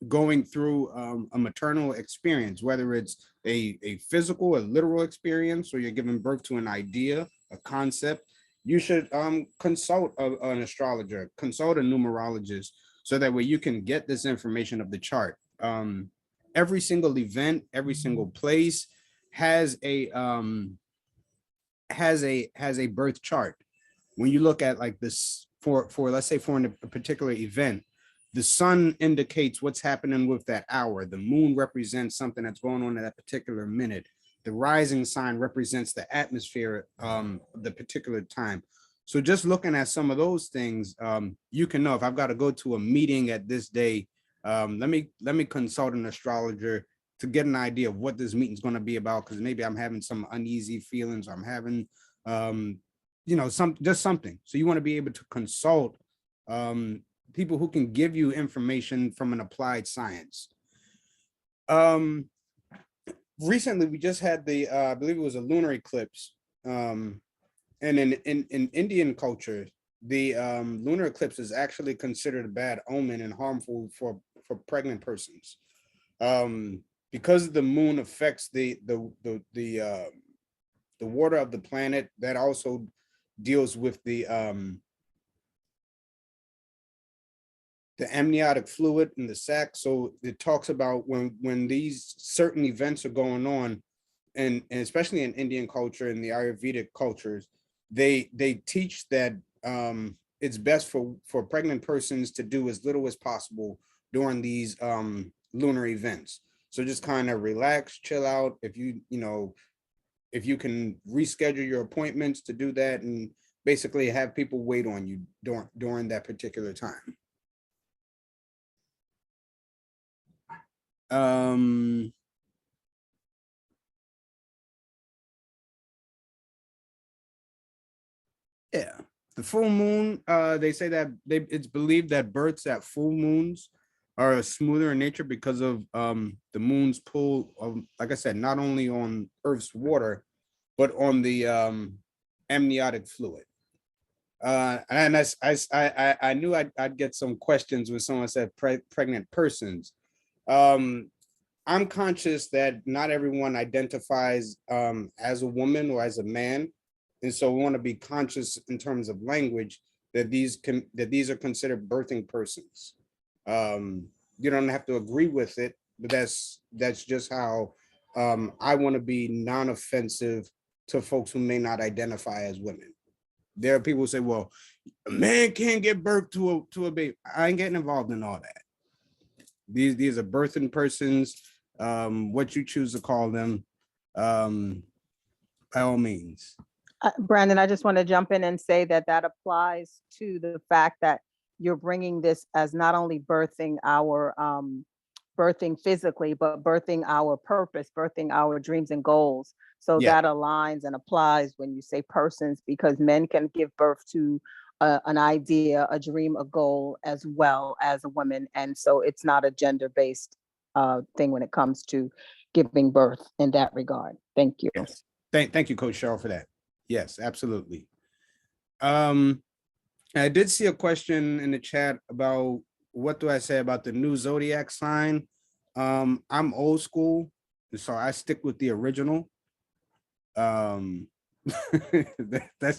going through a maternal experience, whether it's a physical, a literal experience, or you're giving birth to an idea, a concept, you should consult an astrologer, consult a numerologist, so that way you can get this information of the chart. Every single event, every single place has a birth chart. When you look at like this for let's say for a particular event, the sun indicates what's happening with that hour. The moon represents something that's going on at that particular minute. The rising sign represents the atmosphere of the particular time. So just looking at some of those things, you can know if I've got to go to a meeting at this day, let me consult an astrologer to get an idea of what this meeting is going to be about, because maybe I'm having some uneasy feelings, or I'm having something. So you want to be able to consult people who can give you information from an applied science. Recently, we just had the, I believe it was a lunar eclipse. And in Indian culture, the lunar eclipse is actually considered a bad omen and harmful for pregnant persons. Because the moon affects the water of the planet, that also deals with the amniotic fluid in the sac. So it talks about when these certain events are going on, and especially in Indian culture and the Ayurvedic cultures, they teach that it's best for pregnant persons to do as little as possible during these lunar events. So just kind of relax, chill out. If you can reschedule your appointments to do that, and basically have people wait on you during that particular time. Yeah, the full moon, they say that it's believed that births at full moons are smoother in nature because of the moon's pull of, like I said, not only on Earth's water, but on the amniotic fluid. And I knew I'd get some questions when someone said pregnant persons. I'm conscious that not everyone identifies as a woman or as a man. And so we want to be conscious in terms of language that these are considered birthing persons. You don't have to agree with it, but that's just how I want to be non-offensive to folks who may not identify as women. There are people who say, well, a man can't give birth to a baby. I ain't getting involved in all that. These are birthing persons, what you choose to call them, by all means. Brandon, I just want to jump in and say that that applies to the fact that you're bringing this as not only birthing our birthing physically, but birthing our purpose, birthing our dreams and goals. So Yeah. that aligns and applies when you say persons, because men can give birth to an idea, a dream, a goal, as well as a woman. And so it's not a gender-based thing when it comes to giving birth in that regard. Thank you. Yes. Thank you, Coach Cheryl, for that. Yes, absolutely. I did see a question in the chat about what do I say about the new zodiac sign. I'm old school, so I stick with the original. That's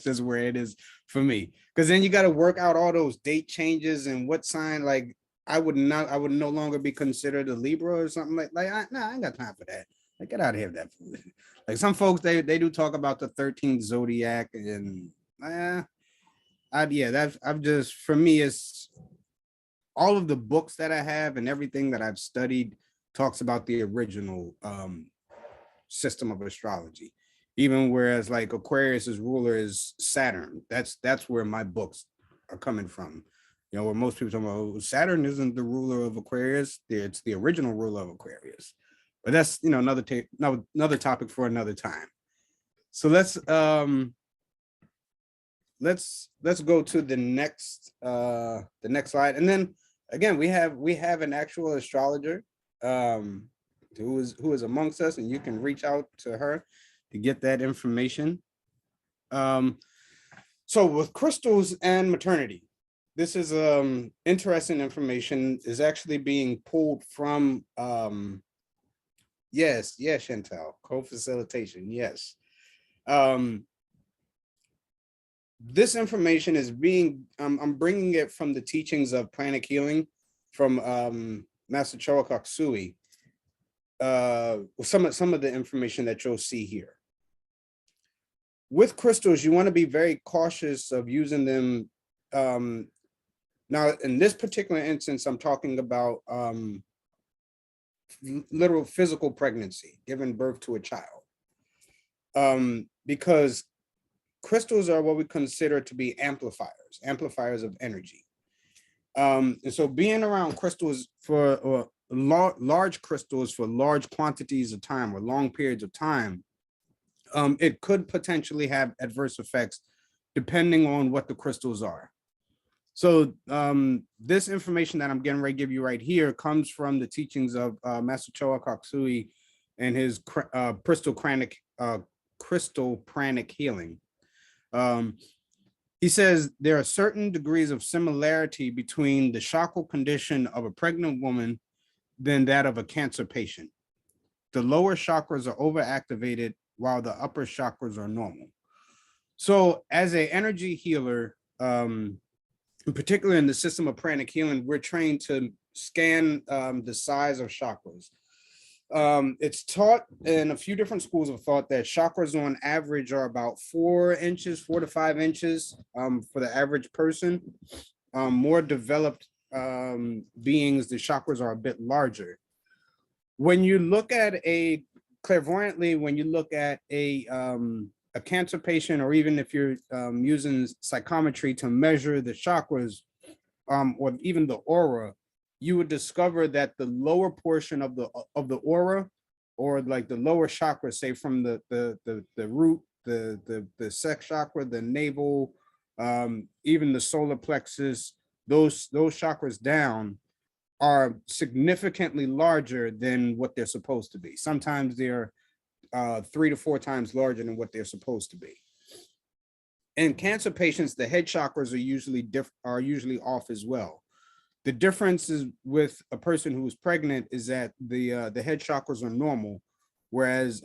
just where it is for me, because then you got to work out all those date changes and what sign. Like I would no longer be considered a Libra or something I ain't got time for that. Like, get out of here with that. Like some folks, they do talk about the 13th zodiac, and I've just, for me, it's all of the books that I have and everything that I've studied talks about the original system of astrology. Even whereas like Aquarius's ruler is Saturn, that's where my books are coming from. You know, where most people talk about, oh, Saturn isn't the ruler of Aquarius, it's the original ruler of Aquarius. But that's, you know, another topic for another time. So let's go to the next slide, and then again we have an actual astrologer who is amongst us, and you can reach out to her to get that information. So with crystals and maternity, this is interesting information, is actually being pulled from yes, Chantel, co-facilitation, yes. This information is being, I'm bringing it from the teachings of pranic healing from Master Choa Koksui. Some of the information that you'll see here. With crystals, you want to be very cautious of using them. Now, in this particular instance, I'm talking about literal physical pregnancy, giving birth to a child. Because crystals are what we consider to be amplifiers of energy. And so being around crystals for large crystals for large quantities of time or long periods of time, it could potentially have adverse effects depending on what the crystals are. So this information that I'm getting ready to give you right here comes from the teachings of Master Choa Koksui and his crystal pranic healing. He says there are certain degrees of similarity between the chakral condition of a pregnant woman than that of a cancer patient. The lower chakras are overactivated while the upper chakras are normal. So as an energy healer, in particular in the system of pranic healing, we're trained to scan the size of chakras. It's taught in a few different schools of thought that chakras on average are about 4 to 5 inches for the average person. More developed beings, the chakras are a bit larger. When you look at clairvoyantly, when you look at a cancer patient, or even if you're using psychometry to measure the chakras or even the aura, you would discover that the lower portion of the aura, or like the lower chakra, say from the root, the sex chakra, the navel, even the solar plexus, those chakras down are significantly larger than what they're supposed to be. Sometimes they're 3 to 4 times larger than what they're supposed to be. In cancer patients, the head chakras are usually off as well. The difference is with a person who is pregnant is that the head chakras are normal, whereas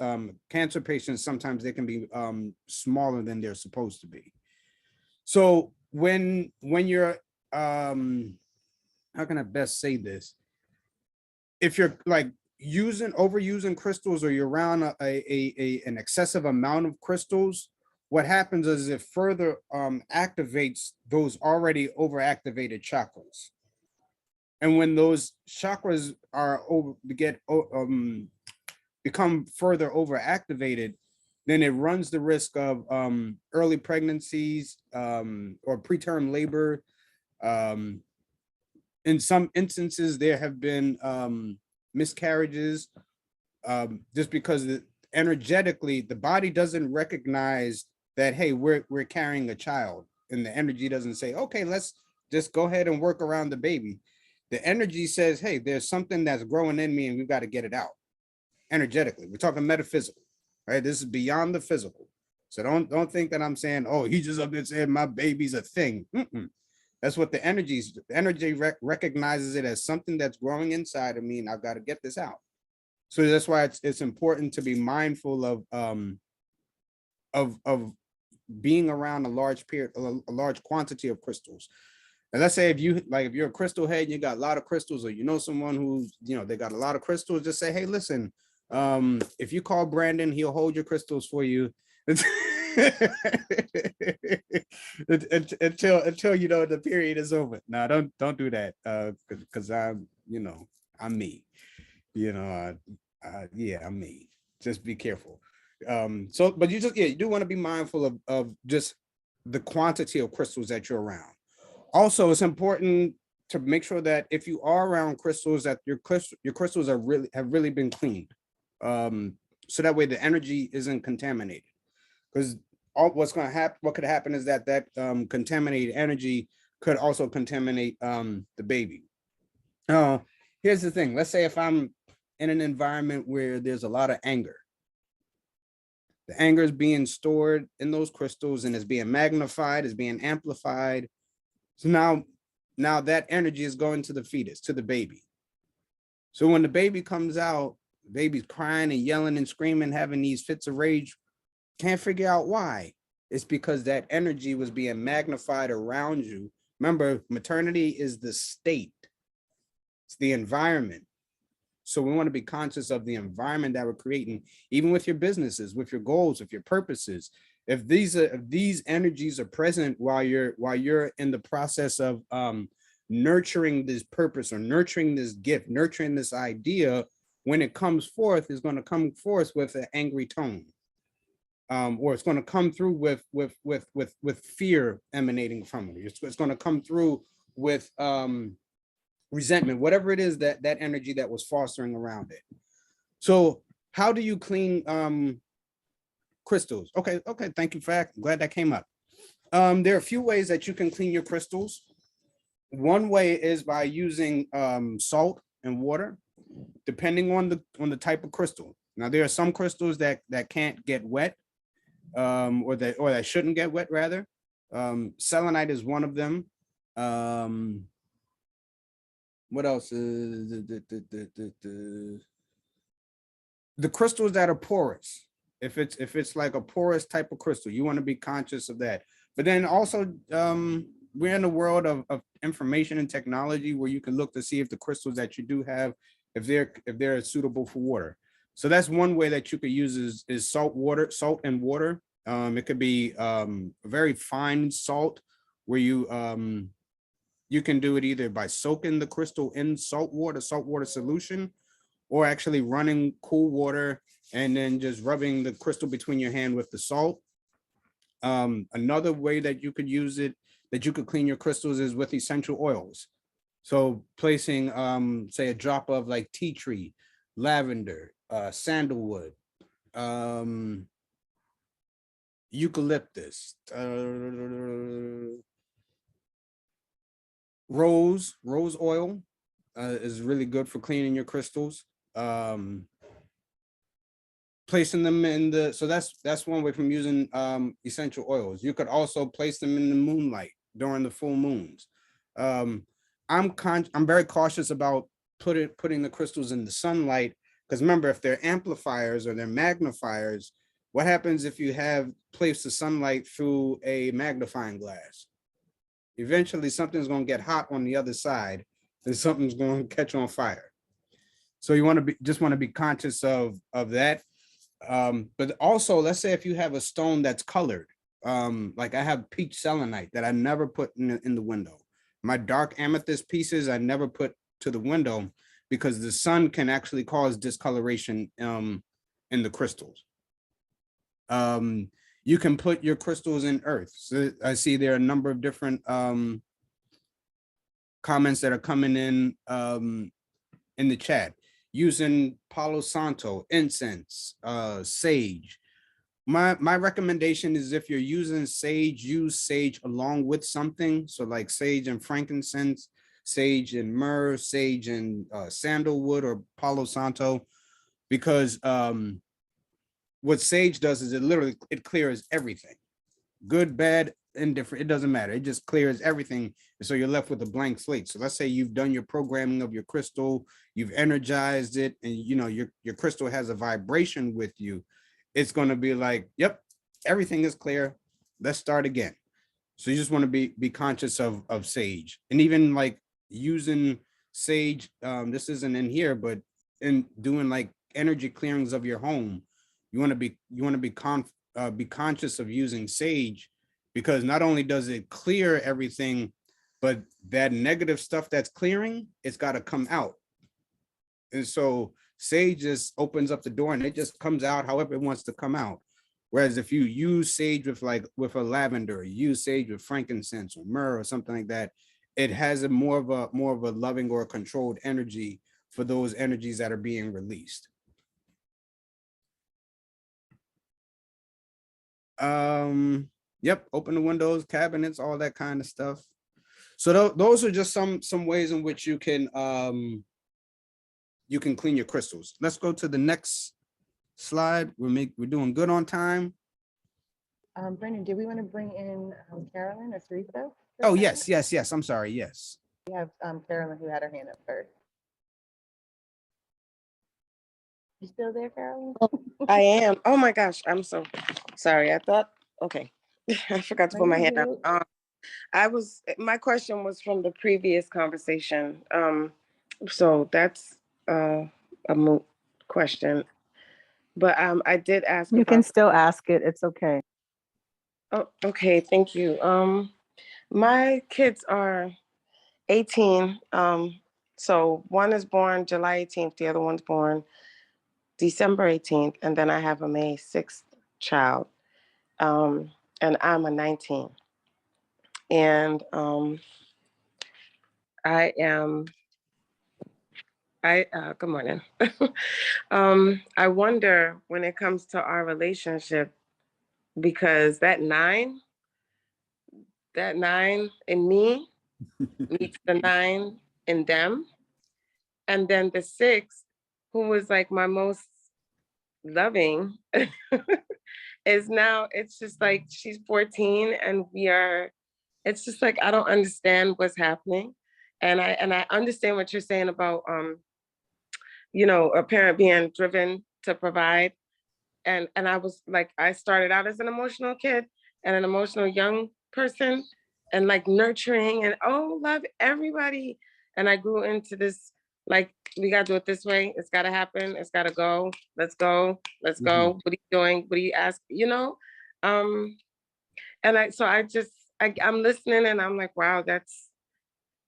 cancer patients, sometimes they can be smaller than they're supposed to be. So when you're how can I best say this? If you're like overusing crystals, or you're around an excessive amount of crystals, what happens is it further activates those already overactivated chakras. And when those chakras are become further overactivated, then it runs the risk of early pregnancies or preterm labor. In some instances, there have been miscarriages just because energetically the body doesn't recognize that, hey, we're carrying a child, and the energy doesn't say, okay, let's just go ahead and work around the baby. The energy says, hey, there's something that's growing in me and we've got to get it out energetically. We're talking metaphysical, right? This is beyond the physical. So don't think that I'm saying, oh, he just up there saying my baby's a thing. That's what the energy recognizes it as something that's growing inside of me, and I've got to get this out. So that's why it's important to be mindful of being around a large quantity of crystals. And let's say if you're a crystal head, you got a lot of crystals, or you know someone who's, they got a lot of crystals, just say, hey, listen, if you call Brandon, he'll hold your crystals for you until the period is over. No, don't do that, because I'm me. Yeah, I'm me. Just be careful. But you do want to be mindful of just the quantity of crystals that you're around. Also, it's important to make sure that if you are around crystals, that your crystals have really been cleaned, so that way the energy isn't contaminated. Because what could happen is that contaminated energy could also contaminate the baby. Here's the thing. Let's say if I'm in an environment where there's a lot of anger, the anger is being stored in those crystals and is being magnified, is being amplified. So now that energy is going to the fetus, to the baby. So when the baby comes out, the baby's crying and yelling and screaming, having these fits of rage, can't figure out why. It's because that energy was being magnified around you. Remember, maternity is the state. It's the environment. So we want to be conscious of the environment that we're creating, even with your businesses, with your goals, with your purposes. If these energies are present while you're in the process of nurturing this purpose or nurturing this gift, nurturing this idea, when it comes forth, it's going to come forth with an angry tone, or it's going to come through with fear emanating from it. It's going to come through with resentment, whatever it is that energy that was fostering around it. So how do you clean crystals? Okay, thank you for that. I'm glad that came up. There are a few ways that you can clean your crystals. One way is by using salt and water, depending on the type of crystal. Now there are some crystals that can't get wet, or that shouldn't get wet rather. Selenite is one of them. What else is the crystals that are porous? If it's like a porous type of crystal, you want to be conscious of that. But then also, we're in the world of information and technology where you can look to see if the crystals that you do have, if they're suitable for water. So that's one way that you could use is salt and water. It could be a very fine salt where you can do it either by soaking the crystal in salt water solution, or actually running cool water and then just rubbing the crystal between your hand with the salt. Another way that you could use it, that you could clean your crystals, is with essential oils. So placing, say, a drop of like tea tree, lavender, sandalwood, eucalyptus, rose oil is really good for cleaning your crystals. Placing them in so that's one way from using essential oils. You could also place them in the moonlight during the full moons. I'm very cautious about putting the crystals in the sunlight, because remember, if they're amplifiers or they're magnifiers, what happens if you have placed the sunlight through a magnifying glass? Eventually something's going to get hot on the other side and something's going to catch on fire. So you want to be conscious of that. But also, let's say if you have a stone that's colored, like I have peach selenite that I never put in the window. My dark amethyst pieces I never put to the window, because the sun can actually cause discoloration in the crystals. You can put your crystals in earth. So I see there are a number of different comments that are coming in the chat, using Palo Santo, incense, sage. My recommendation is, if you're using sage, use sage along with something. So like sage and frankincense, sage and myrrh, sage and sandalwood or Palo Santo, because what sage does is it clears everything, good, bad, indifferent, it doesn't matter. It just clears everything. And so you're left with a blank slate. So let's say you've done your programming of your crystal, you've energized it, and you know your crystal has a vibration with you. It's going to be like, yep, everything is clear. Let's start again. So you just want to be conscious of sage, and even like using sage. This isn't in here, but in doing like energy clearings of your home, you want to be conscious of using sage, because not only does it clear everything, but that negative stuff that's clearing, it's got to come out. And so sage just opens up the door and it just comes out however it wants to come out. Whereas if you use sage with a lavender, use sage with frankincense or myrrh or something like that, it has a more of a loving or a controlled energy for those energies that are being released. Yep, open the windows, cabinets, all that kind of stuff. So those are just some ways in which you can clean your crystals. Let's go to the next slide. We're doing good on time. Brendan, do we want to bring in Carolyn or Teresa? Oh, yes. I'm sorry. Yes. We have Carolyn who had her hand up first. You still there, Carolyn? I am. Oh my gosh, I'm so sorry. I thought, okay. I forgot to put my hand up. My question was from the previous conversation. So that's a moot question. But I did ask. You can still ask it. It's okay. Oh, okay. Thank you. My kids are 18. So one is born July 18th. The other one's born December 18th. And then I have a May 6th child. And I'm a 19. And good morning. I wonder when it comes to our relationship, because that nine in me meets the 9 in them. And then the 6, who was like my most loving, is now, it's just like she's 14 and it's just like, I don't understand what's happening. And I understand what you're saying about, a parent being driven to provide. And I was like, I started out as an emotional kid and an emotional young person and like nurturing and love everybody. And I grew into this, like, we gotta do it this way. It's gotta happen. It's gotta go. Let's go. Let's go. What are you doing? What do you ask? And I'm listening and I'm like, wow, that's,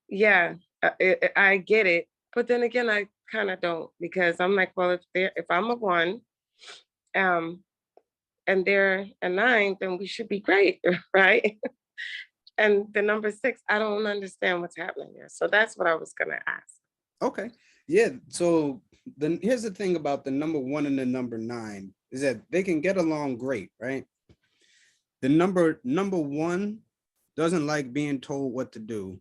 yeah, I get it. But then again, I kind of don't, because I'm like, well, if I'm a 1, and they're a 9, then we should be great, right? And the number 6, I don't understand what's happening here. So that's what I was gonna ask. Okay. Yeah. So here's the thing about the number 1 and the number 9 is that they can get along great, right? The number 1 doesn't like being told what to do.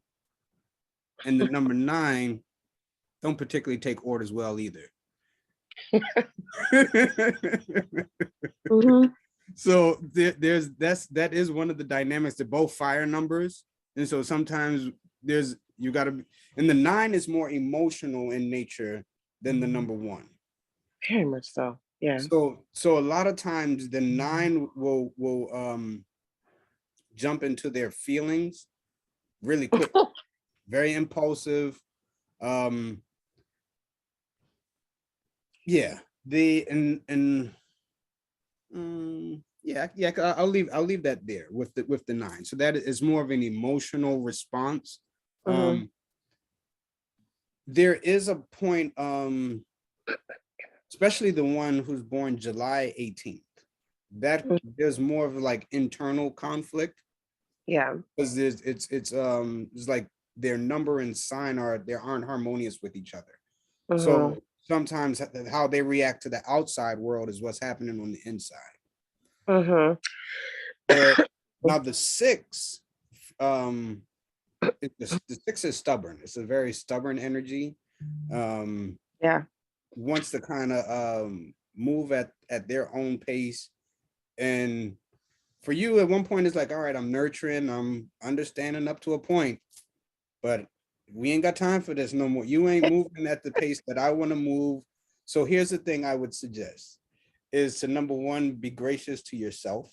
And the number 9 don't particularly take orders well either. So that is one of the dynamics. They're both fire numbers. And so sometimes you gotta be, and the 9 is more emotional in nature than the number 1. Very much so. Yeah. So a lot of times the 9 will jump into their feelings really quick, very impulsive. Yeah, I'll leave that there with the 9. So that is more of an emotional response. There is a point, especially the one who's born July 18th. that there's more of like internal conflict Yeah. because it's like their number and sign they aren't harmonious with each other. So sometimes how they react to the outside world is what's happening on the inside. And now the six, the six is stubborn. It's a very stubborn energy. Yeah. Wants to kind of move at their own pace. And for you, at one point, it's like, all right, I'm nurturing, I'm understanding up to a point, but we ain't got time for this no more. You ain't moving at the pace that I want to move. So here's the thing I would suggest is to, number one, be gracious to yourself.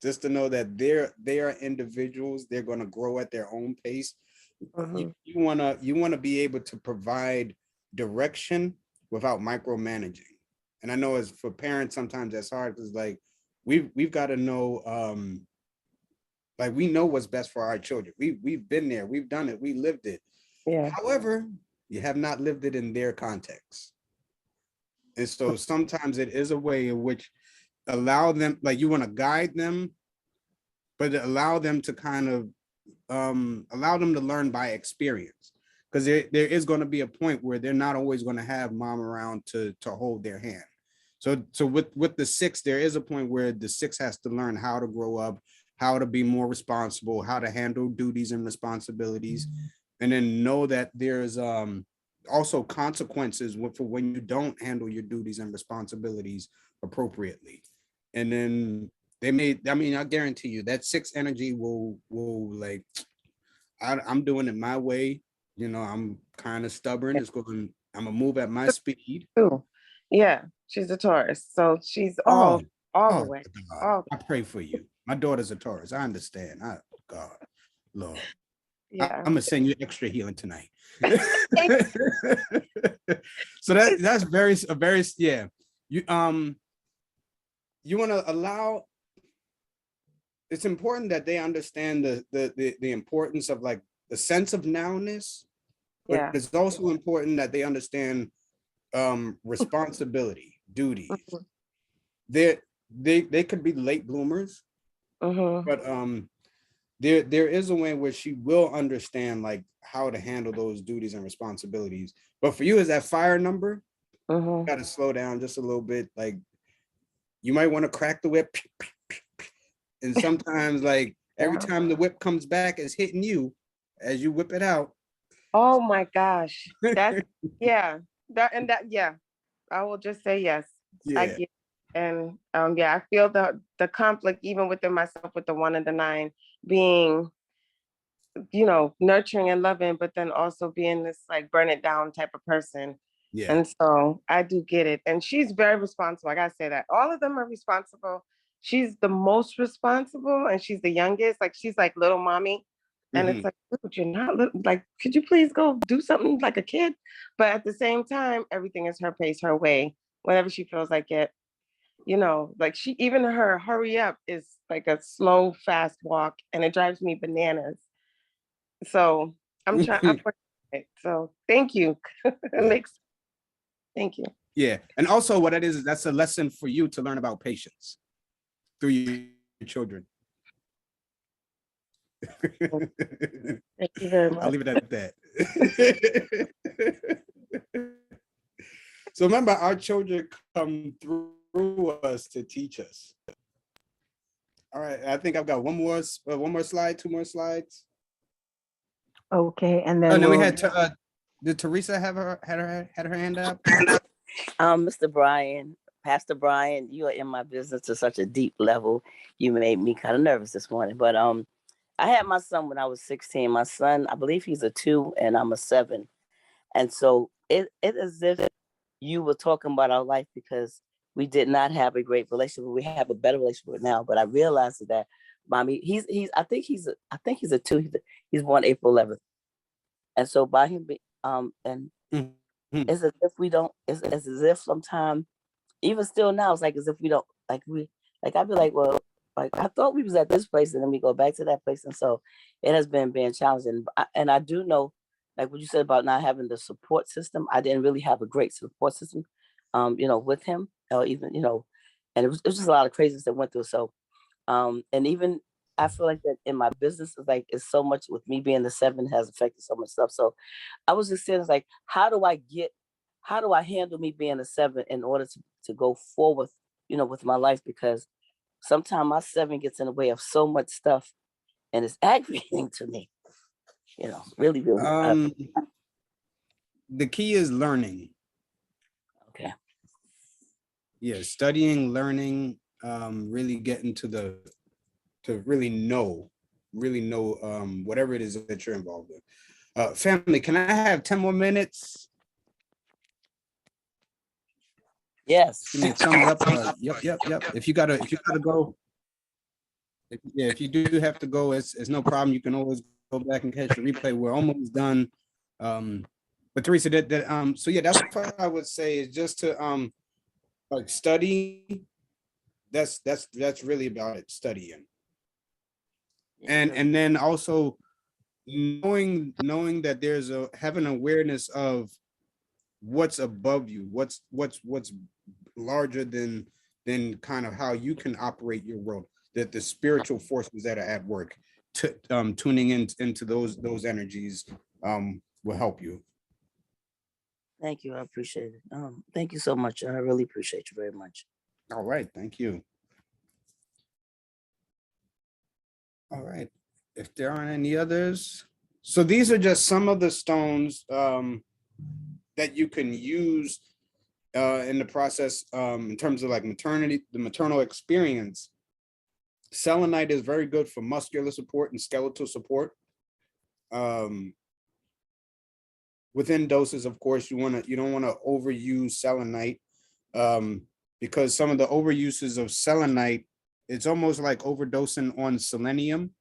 Just to know that they are individuals, they're going to grow at their own pace. You want to be able to provide direction without micromanaging. And I know as for parents, sometimes that's hard because like we've got to know like we know what's best for our children. We've been there, we've done it, we lived it. Yeah. However, you have not lived it in their context. And so sometimes it is a way in which allow them, like you want to guide them, but allow them to kind of allow them to learn by experience. Because there is going to be a point where they're not always going to have mom around to hold their hand. So with the six, there is a point where the six has to learn how to grow up, how to be more responsible, how to handle duties and responsibilities, and then know that there's also consequences for when you don't handle your duties and responsibilities appropriately. And then they may, I mean, I guarantee you that six energy will like, I'm doing it my way. You know, I'm kind of stubborn. I'm gonna move at my speed. Ooh. Yeah, she's a Taurus, so she's Oh, all the way. God, I pray for you. My daughter's a Taurus. I understand. God, Lord. Yeah. I'm gonna send you extra healing tonight. So that's very yeah. You want to allow. It's important that they understand the importance of like the sense of nowness, but Yeah. it's also important that they understand responsibility, duties. They could be late bloomers, but there is a way in which she will understand like how to handle those duties and responsibilities. But for you, is that fire number, you got to slow down just a little bit. Like you might want to crack the whip, and sometimes like every time the whip comes back, it's hitting you as you whip it out. Oh my gosh. That's yeah. Yeah. I will just say yes. I Yeah. get and yeah, I feel the conflict even within myself with the 1 and the 9 being, nurturing and loving, but then also being this like burn it down type of person. Yeah. And so I do get it. And she's very responsible. I gotta say that. All of them are responsible. She's the most responsible and she's the youngest. Like she's like little mommy. And it's like, dude, you're not like, could you please go do something like a kid? But at the same time, everything is her pace, her way, whenever she feels like it. Like even her hurry up is like a slow, fast walk, and it drives me bananas. So I'm working on it. So thank you. Thank you. Yeah. And also what it is that's a lesson for you to learn about patience through your children. Thank you very much. I'll leave it at that. So remember, our children come through us to teach us. All right, I think I've got one more slide, 2 more slides. Okay, and And then then we had did Teresa had her hand up? Mr. Brian, Pastor Brian, you are in my business to such a deep level. You made me kind of nervous this morning. But I had my son when I was 16. My son, I believe he's a 2 and I'm a 7. And so it is as if you were talking about our life because we did not have a great relationship. We have a better relationship now. But I realized that mommy, I think he's a 2. He's born April 11th. And so by him and it's as if we don't, it's as if sometimes, even still now, it's like as if we don't, I'd be like, well, like I thought we was at this place and then we go back to that place. And so it has been challenging. And I do know, like what you said about not having the support system, I didn't really have a great support system, with him or even, And it was just a lot of craziness that went through. So, and even I feel like that in my business, it's so much with me being the 7 has affected so much stuff. So I was just saying, like, how do I handle me being a 7 in order to go forward, with my life? Because sometimes my 7 gets in the way of so much stuff, and it's aggravating to me, really, really. The key is learning. Okay. Yeah, studying, learning, really getting to really know whatever it is that you're involved with. Family, can I have 10 more minutes? Yes. Give me a thumbs up. Yep. If you gotta go, if you do have to go, it's no problem. You can always go back and catch the replay. We're almost done. But Teresa, so yeah, that's what I would say, is just to like study. That's really about it, studying. And then also knowing that there's having awareness of what's above you, what's larger than kind of how you can operate your world, that the spiritual forces that are at work, tuning into those energies will help you. Thank you. I appreciate it. Thank you so much. I really appreciate you very much. All right. Thank you. All right. If there aren't any others. So these are just some of the stones that you can use in the process in terms of like the maternal experience. Selenite is very good for muscular support and skeletal support. Within doses, of course, you don't want to overuse selenite, because some of the overuses of selenite, it's almost like overdosing on selenium.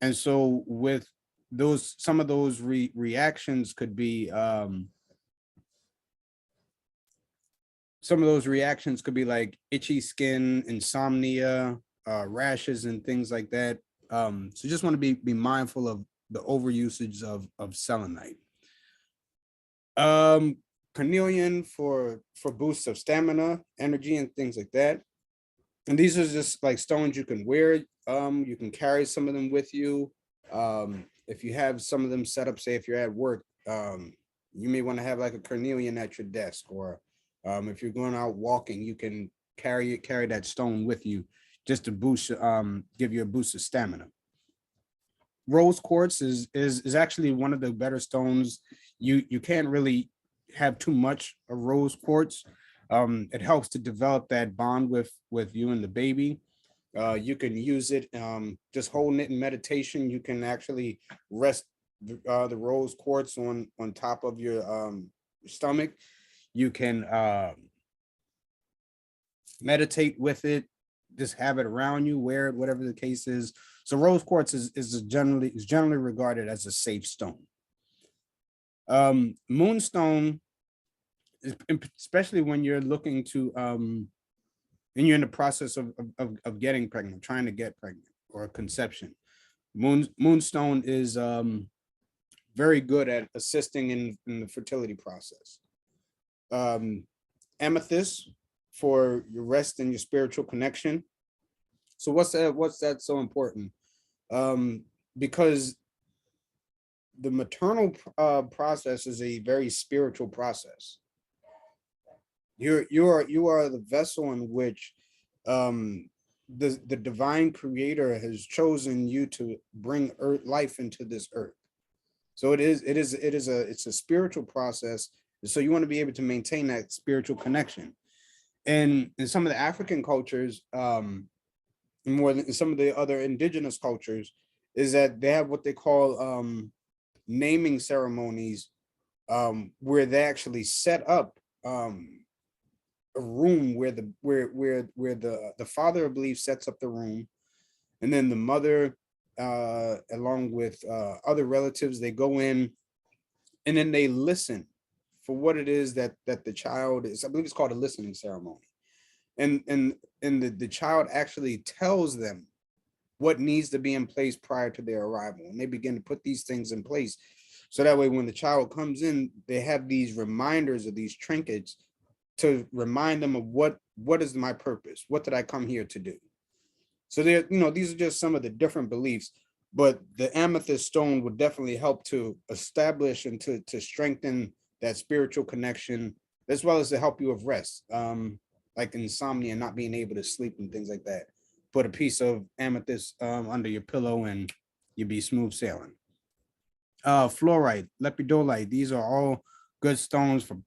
And so with some of those reactions could be like itchy skin, insomnia, rashes, and things like that. So just want to be mindful of the overusage of selenite. Carnelian for boosts of stamina, energy, and things like that. And these are just like stones you can wear. You can carry some of them with you. If you have some of them set up, say if you're at work, you may want to have like a carnelian at your desk, or if you're going out walking, you can carry that stone with you just to boost, give you a boost of stamina. Rose quartz is actually one of the better stones. You can't really have too much of rose quartz. It helps to develop that bond with you and the baby. You can use it just holding it in meditation. You can actually rest the rose quartz on top of your stomach. You can meditate with it, just have it around you, wear it, whatever the case is. So rose quartz is generally regarded as a safe stone. Moonstone, especially when you're looking to and you're in the process of getting pregnant, trying to get pregnant, or conception. Moonstone is very good at assisting in the fertility process. Amethyst for your rest and your spiritual connection. So what's that so important? Because the maternal process is a very spiritual process. You are the vessel in which the divine creator has chosen you to bring life into this earth. So it's a spiritual process. So you want to be able to maintain that spiritual connection. And in some of the African cultures, more than some of the other indigenous cultures, is that they have what they call naming ceremonies, where they actually set up a room where the father, I believe, sets up the room, and then the mother, along with other relatives, they go in, and then they listen for what it is that the child is. I believe it's called a listening ceremony, and the child actually tells them what needs to be in place prior to their arrival, and they begin to put these things in place, so that way when the child comes in, they have these reminders of these trinkets to remind them of what what is my purpose? What did I come here to do? So there, these are just some of the different beliefs, but the amethyst stone would definitely help to establish and to strengthen that spiritual connection, as well as to help you with rest, like insomnia, not being able to sleep and things like that. Put a piece of amethyst under your pillow and you'll be smooth sailing. Fluorite, lepidolite, these are all good stones for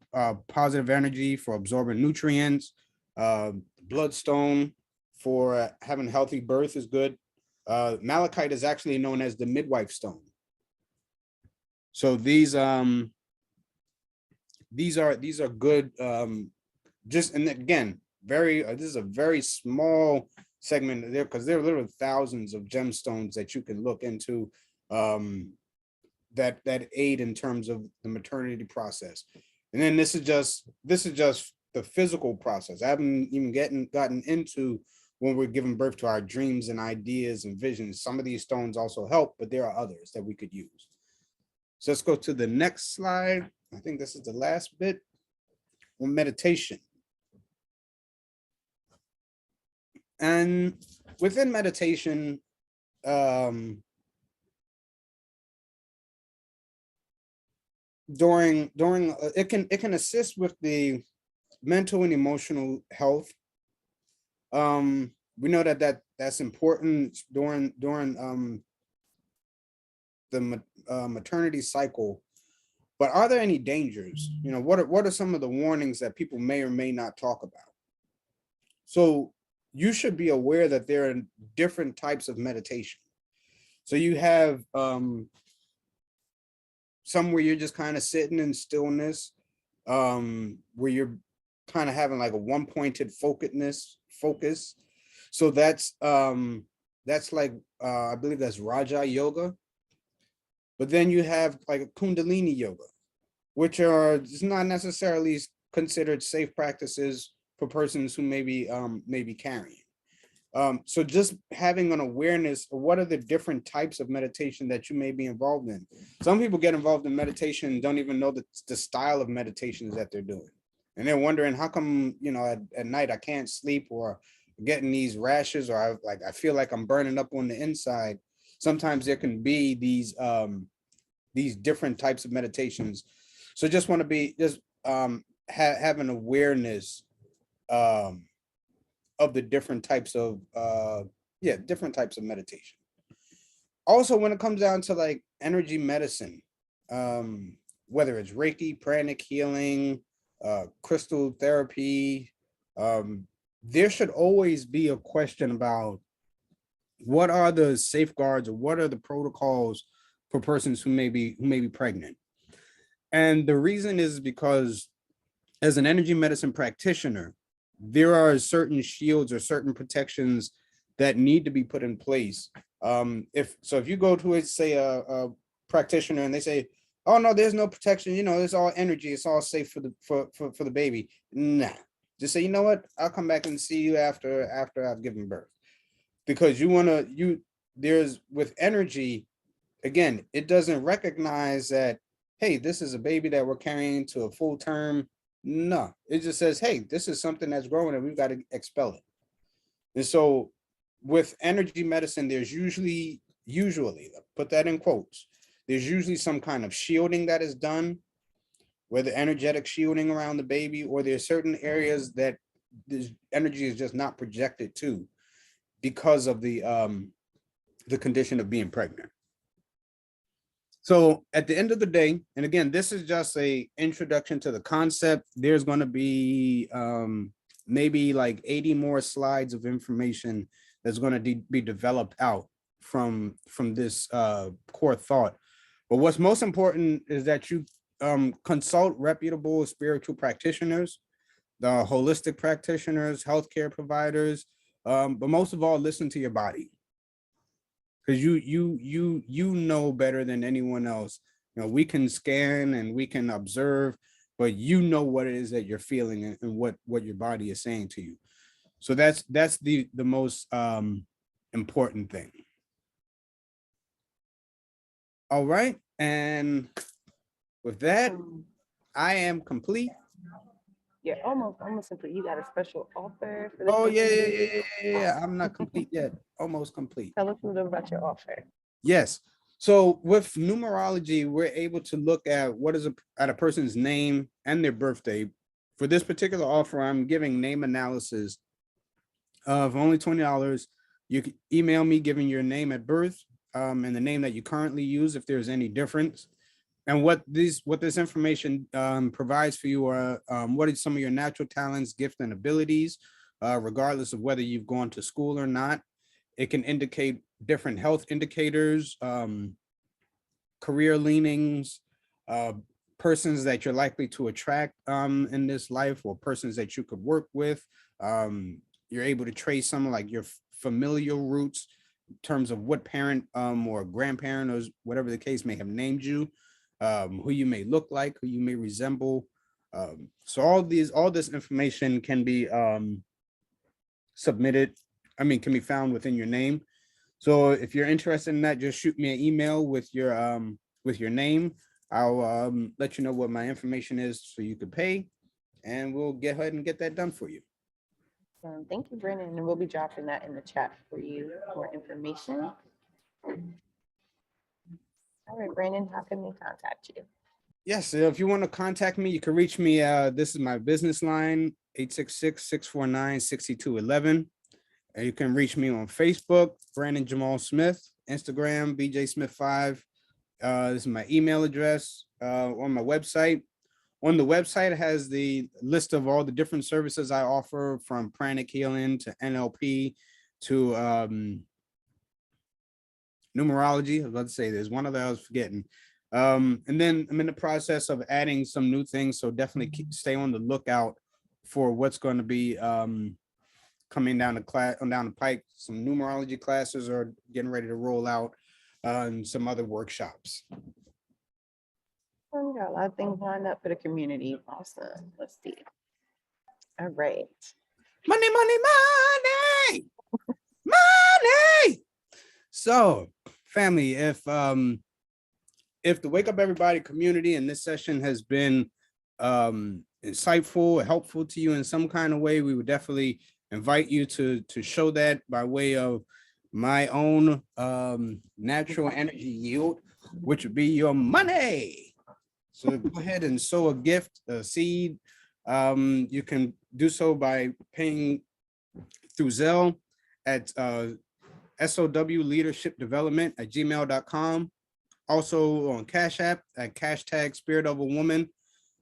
positive energy, for absorbing nutrients. Bloodstone for having healthy birth is good. Malachite is actually known as the midwife stone. So these are good. Just, and again, this is a very small segment there, because there are literally thousands of gemstones that you can look into that aid in terms of the maternity process. And then this is just the physical process. I haven't even gotten into when we're giving birth to our dreams and ideas and visions. Some of these stones also help, but there are others that we could use. So let's go to the next slide. I think this is the last bit on meditation. And within meditation, during it can assist with the mental and emotional health. We know that's important during the maternity cycle. But are there any dangers? What are some of the warnings that people may or may not talk about? So you should be aware that there are different types of meditation. So you have some where you're just kind of sitting in stillness, where you're kind of having like a one-pointed focus. So that's like I believe that's Raja Yoga. But then you have like a Kundalini Yoga, which are just not necessarily considered safe practices for persons who may be carrying. So just having an awareness of what are the different types of meditation that you may be involved in. Some people get involved in meditation and don't even know the style of meditations that they're doing. And they're wondering, how come, at night I can't sleep, or getting these rashes, or I feel like I'm burning up on the inside. Sometimes there can be these different types of meditations. So just want to be have an awareness of the different types of meditation. Also, when it comes down to like energy medicine, whether it's Reiki, pranic healing, crystal therapy, there should always be a question about what are the safeguards, or what are the protocols for persons who may be pregnant. And the reason is because as an energy medicine practitioner, there are certain shields or certain protections that need to be put in place. If you go to a practitioner and they say, oh no, there's no protection, it's all energy, it's all safe for the baby. Nah, just say, you know what, I'll come back and see you after I've given birth. Because there's with energy, again, it doesn't recognize that, hey, this is a baby that we're carrying to a full term. No, it just says, hey, this is something that's growing and we've got to expel it. And so with energy medicine, there's usually, put that in quotes, there's usually some kind of shielding that is done, whether energetic shielding around the baby, or there's certain areas that this energy is just not projected to because of the condition of being pregnant. So at the end of the day, and again, this is just a introduction to the concept. There's going to be maybe like 80 more slides of information that's going to be developed out from this core thought. But what's most important is that you consult reputable spiritual practitioners, the holistic practitioners, healthcare providers, but most of all, listen to your body. Because you know better than anyone else. We can scan and we can observe, but you know what it is that you're feeling and what your body is saying to you. So that's the most important thing. All right, and with that, I am complete. You're almost complete. You got a special offer for the Oh, yeah, yeah, community. yeah, yeah, yeah. I'm not complete yet. Almost complete. Tell us a little about your offer. Yes. So with numerology, we're able to look at what is at a person's name and their birthday. For this particular offer, I'm giving name analysis of only $20. You can email me giving your name at birth and the name that you currently use if there's any difference. And what this information provides for you are what are some of your natural talents, gifts, and abilities, regardless of whether you've gone to school or not. It can indicate different health indicators, career leanings, persons that you're likely to attract in this life, or persons that you could work with. You're able to trace some like your familial roots in terms of what parent or grandparent or whatever the case may have named you, who you may look like, who you may resemble. So all this information can be submitted, can be found within your name. So if you're interested in that, just shoot me an email with your name. I'll let you know what my information is so you could pay, and we'll get ahead and get that done for you. Thank you, Brandon, and we'll be dropping that in the chat for you for information. All right, Brandon, how can we contact you? Yes, so if you want to contact me, you can reach me. This is my business line, 866-649-6211. And you can reach me on Facebook, Brandon Jamal Smith, Instagram, BJ Smith 5. This is my email address on my website. On the website, it has the list of all the different services I offer, from pranic healing to NLP to numerology. I was about to say there's one other I was forgetting. And then I'm in the process of adding some new things. So definitely stay on the lookout for what's going to be coming down the pike. Some numerology classes are getting ready to roll out, and some other workshops. We got a lot of things lined up for the community. Awesome. Let's see. All right. Money, money, money, money. So, family, if the Wake Up Everybody community in this session has been insightful, helpful to you in some kind of way, we would definitely invite you to show that by way of my own natural energy yield, which would be your money. So go ahead and sow a gift, a seed. You can do so by paying through Zelle at SOWleadershipdevelopment@gmail.com. Also on Cash App at # Spirit of a Woman,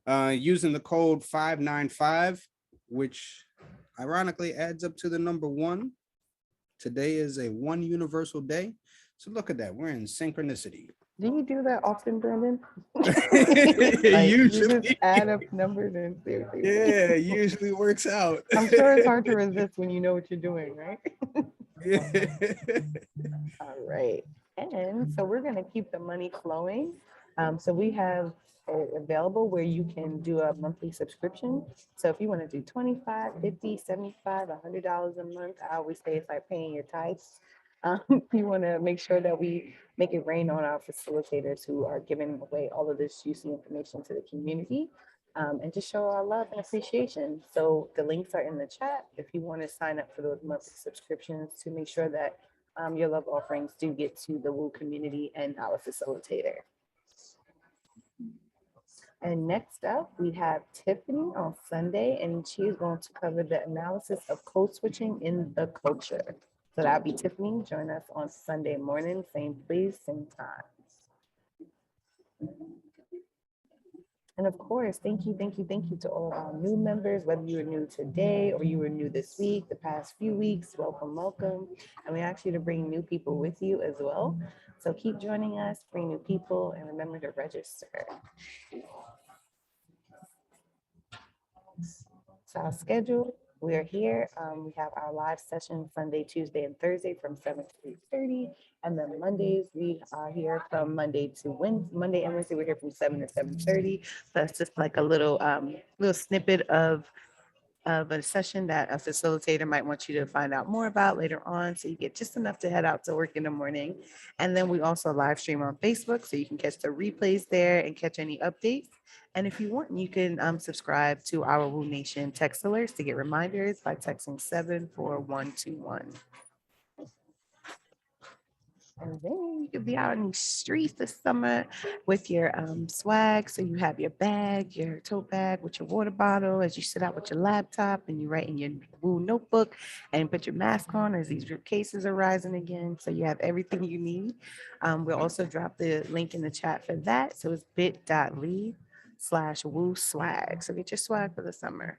using the code 595, which ironically adds up to the number 1. Today is a 1 universal day. So look at that. We're in synchronicity. Do you do that often, Brandon? Usually. You just add up numbers and seriously. Yeah, it usually works out. I'm sure it's hard to resist when you know what you're doing, right? Yeah. All right. And so we're going to keep the money flowing. So we have available where you can do a monthly subscription. So if you want to do $25, $50, $75, $100 a month, I always say it's like paying your tithes. You want to make sure that we make it rain on our facilitators who are giving away all of this juicy information to the community, and just show our love and appreciation. So the links are in the chat if you want to sign up for those monthly subscriptions to make sure that your love offerings do get to the Woo community and our facilitator. And next up, we have Tiffany on Sunday, and she is going to cover the analysis of code switching in the culture. So that'll be Tiffany. Join us on Sunday morning, same place, same time. And of course, thank you to all of our new members, whether you were new today or you were new this week, the past few weeks, welcome. And we ask you to bring new people with you as well. So keep joining us, bring new people, and remember to register. So our schedule, we are here. We have our live session Sunday, Tuesday, and Thursday from 7 to 8:30. And then Mondays, we are here from Monday and Wednesday, we're here from 7 to 7:30. So that's just like a little snippet of of a session that a facilitator might want you to find out more about later on. So you get just enough to head out to work in the morning. And then we also live stream on Facebook, so you can catch the replays there and catch any updates. And if you want, you can subscribe to our Woo Nation text alerts to get reminders by texting 74121. And then you could be out in the streets this summer with your swag. So you have your bag, your tote bag with your water bottle as you sit out with your laptop and you write in your Woo notebook and put your mask on as these cases are rising again. So you have everything you need. We'll also drop the link in the chat for that. So it's bit.ly/Woo swag. So get your swag for the summer.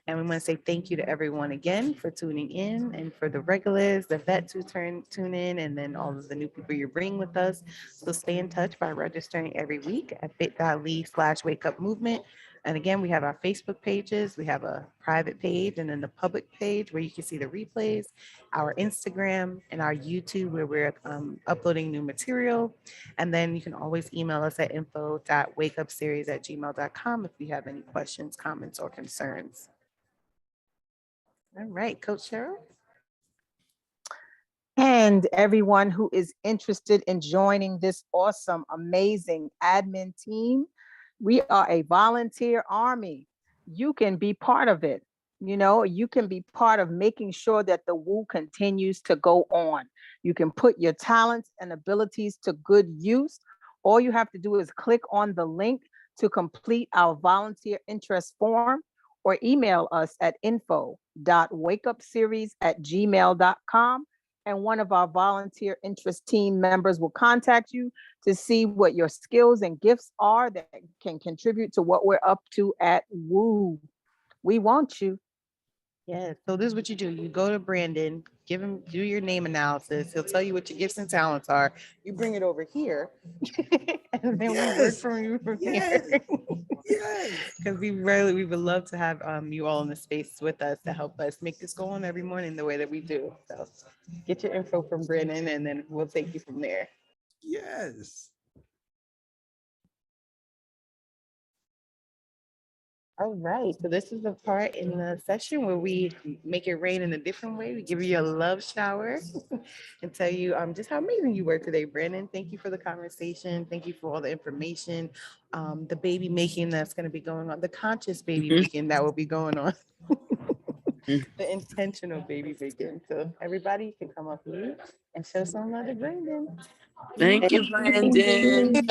And we want to say thank you to everyone again for tuning in, and for the regulars, the vets who tune in, and then all of the new people you're bringing with us. So stay in touch by registering every week at bit.ly/wake up movement. And again, we have our Facebook pages. We have a private page and then the public page where you can see the replays, our Instagram and our YouTube where we're uploading new material. And then you can always email us at info.wakeupseries@gmail.com if you have any questions, comments, or concerns. All right, Coach Cheryl. And everyone who is interested in joining this awesome, amazing admin team, we are a volunteer army. You can be part of it. You know, you can be part of making sure that the Woo continues to go on. You can put your talents and abilities to good use. All you have to do is click on the link to complete our volunteer interest form, or email us at info.wakeupseries@gmail.com. And one of our volunteer interest team members will contact you to see what your skills and gifts are that can contribute to what we're up to at Woo. We want you. Yeah, so this is what you do. You go to Brandon, give him, do your name analysis. He'll tell you what your gifts and talents are. You bring it over here, and then we work from you from here. Because we would love to have you all in the space with us to help us make this go on every morning the way that we do. So get your info from Brandon, and then we'll take you from there. Yes. All right, so this is the part in the session where we make it rain in a different way. We give you a love shower and tell you just how amazing you were today, Brandon. Thank you for the conversation. Thank you for all the information. The baby making that's going to be going on, the conscious baby making that will be going on, the intentional baby making. So everybody can come up here and show some love to Brandon. Thank you, Brandon. Brandon, for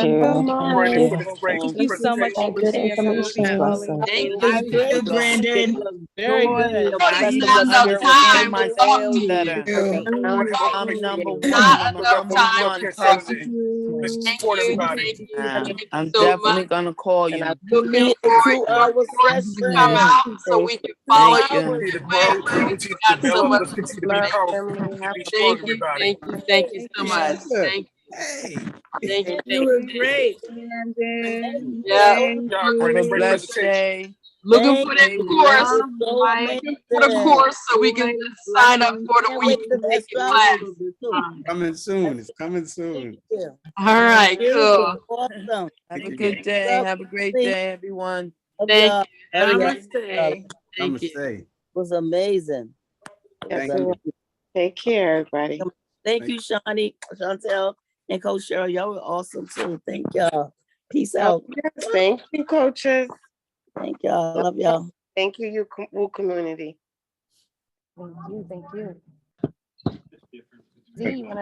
the great Thank you so much, presentation. Mathias. I will be following Thank you. you, Brandon. Very good. Not Rest of enough us here will time make my with all feel better. You. I'm number one. Not I'm a enough number time. one President. person. Let's Thank support you. everybody. Thank you. Thank you I'm so definitely much. gonna call And I you. Looking appreciate the forward to 2-hour to come session. out so we can follow Thank you you. Continue to everywhere. grow, continue to Got so develop. much. Let's continue to be Love, powerful. family. Have Be a strong, Thank you. everybody. Thank you so much. Yeah. Thank Hey. you. Thank you. You Thank were you. great. Brandon. Yeah. Y'all, Have a great blessed presentation. day. Looking Thank for that you. course. That was so Looking for the amazing. course so we can sign up for the Can't week wait to and take test your drive class. a little bit too. Coming soon. It's coming Thank soon. you. All right, Beautiful. cool. Awesome. Have a good day. Love, Have a great family. day, everyone. Love Thank y'all. you. Love y'all. Namaste. Thank you. Namaste. It was amazing. It was Thank you. amazing. Take care, everybody. Thank you, Shawnee, Chantel, and Coach Cheryl. Y'all were awesome too. Thank y'all. Peace out. Yes, thank you, coaches. Thank y'all. Love y'all. Thank you, you Woo community. Thank you. Thank you. Z, you want to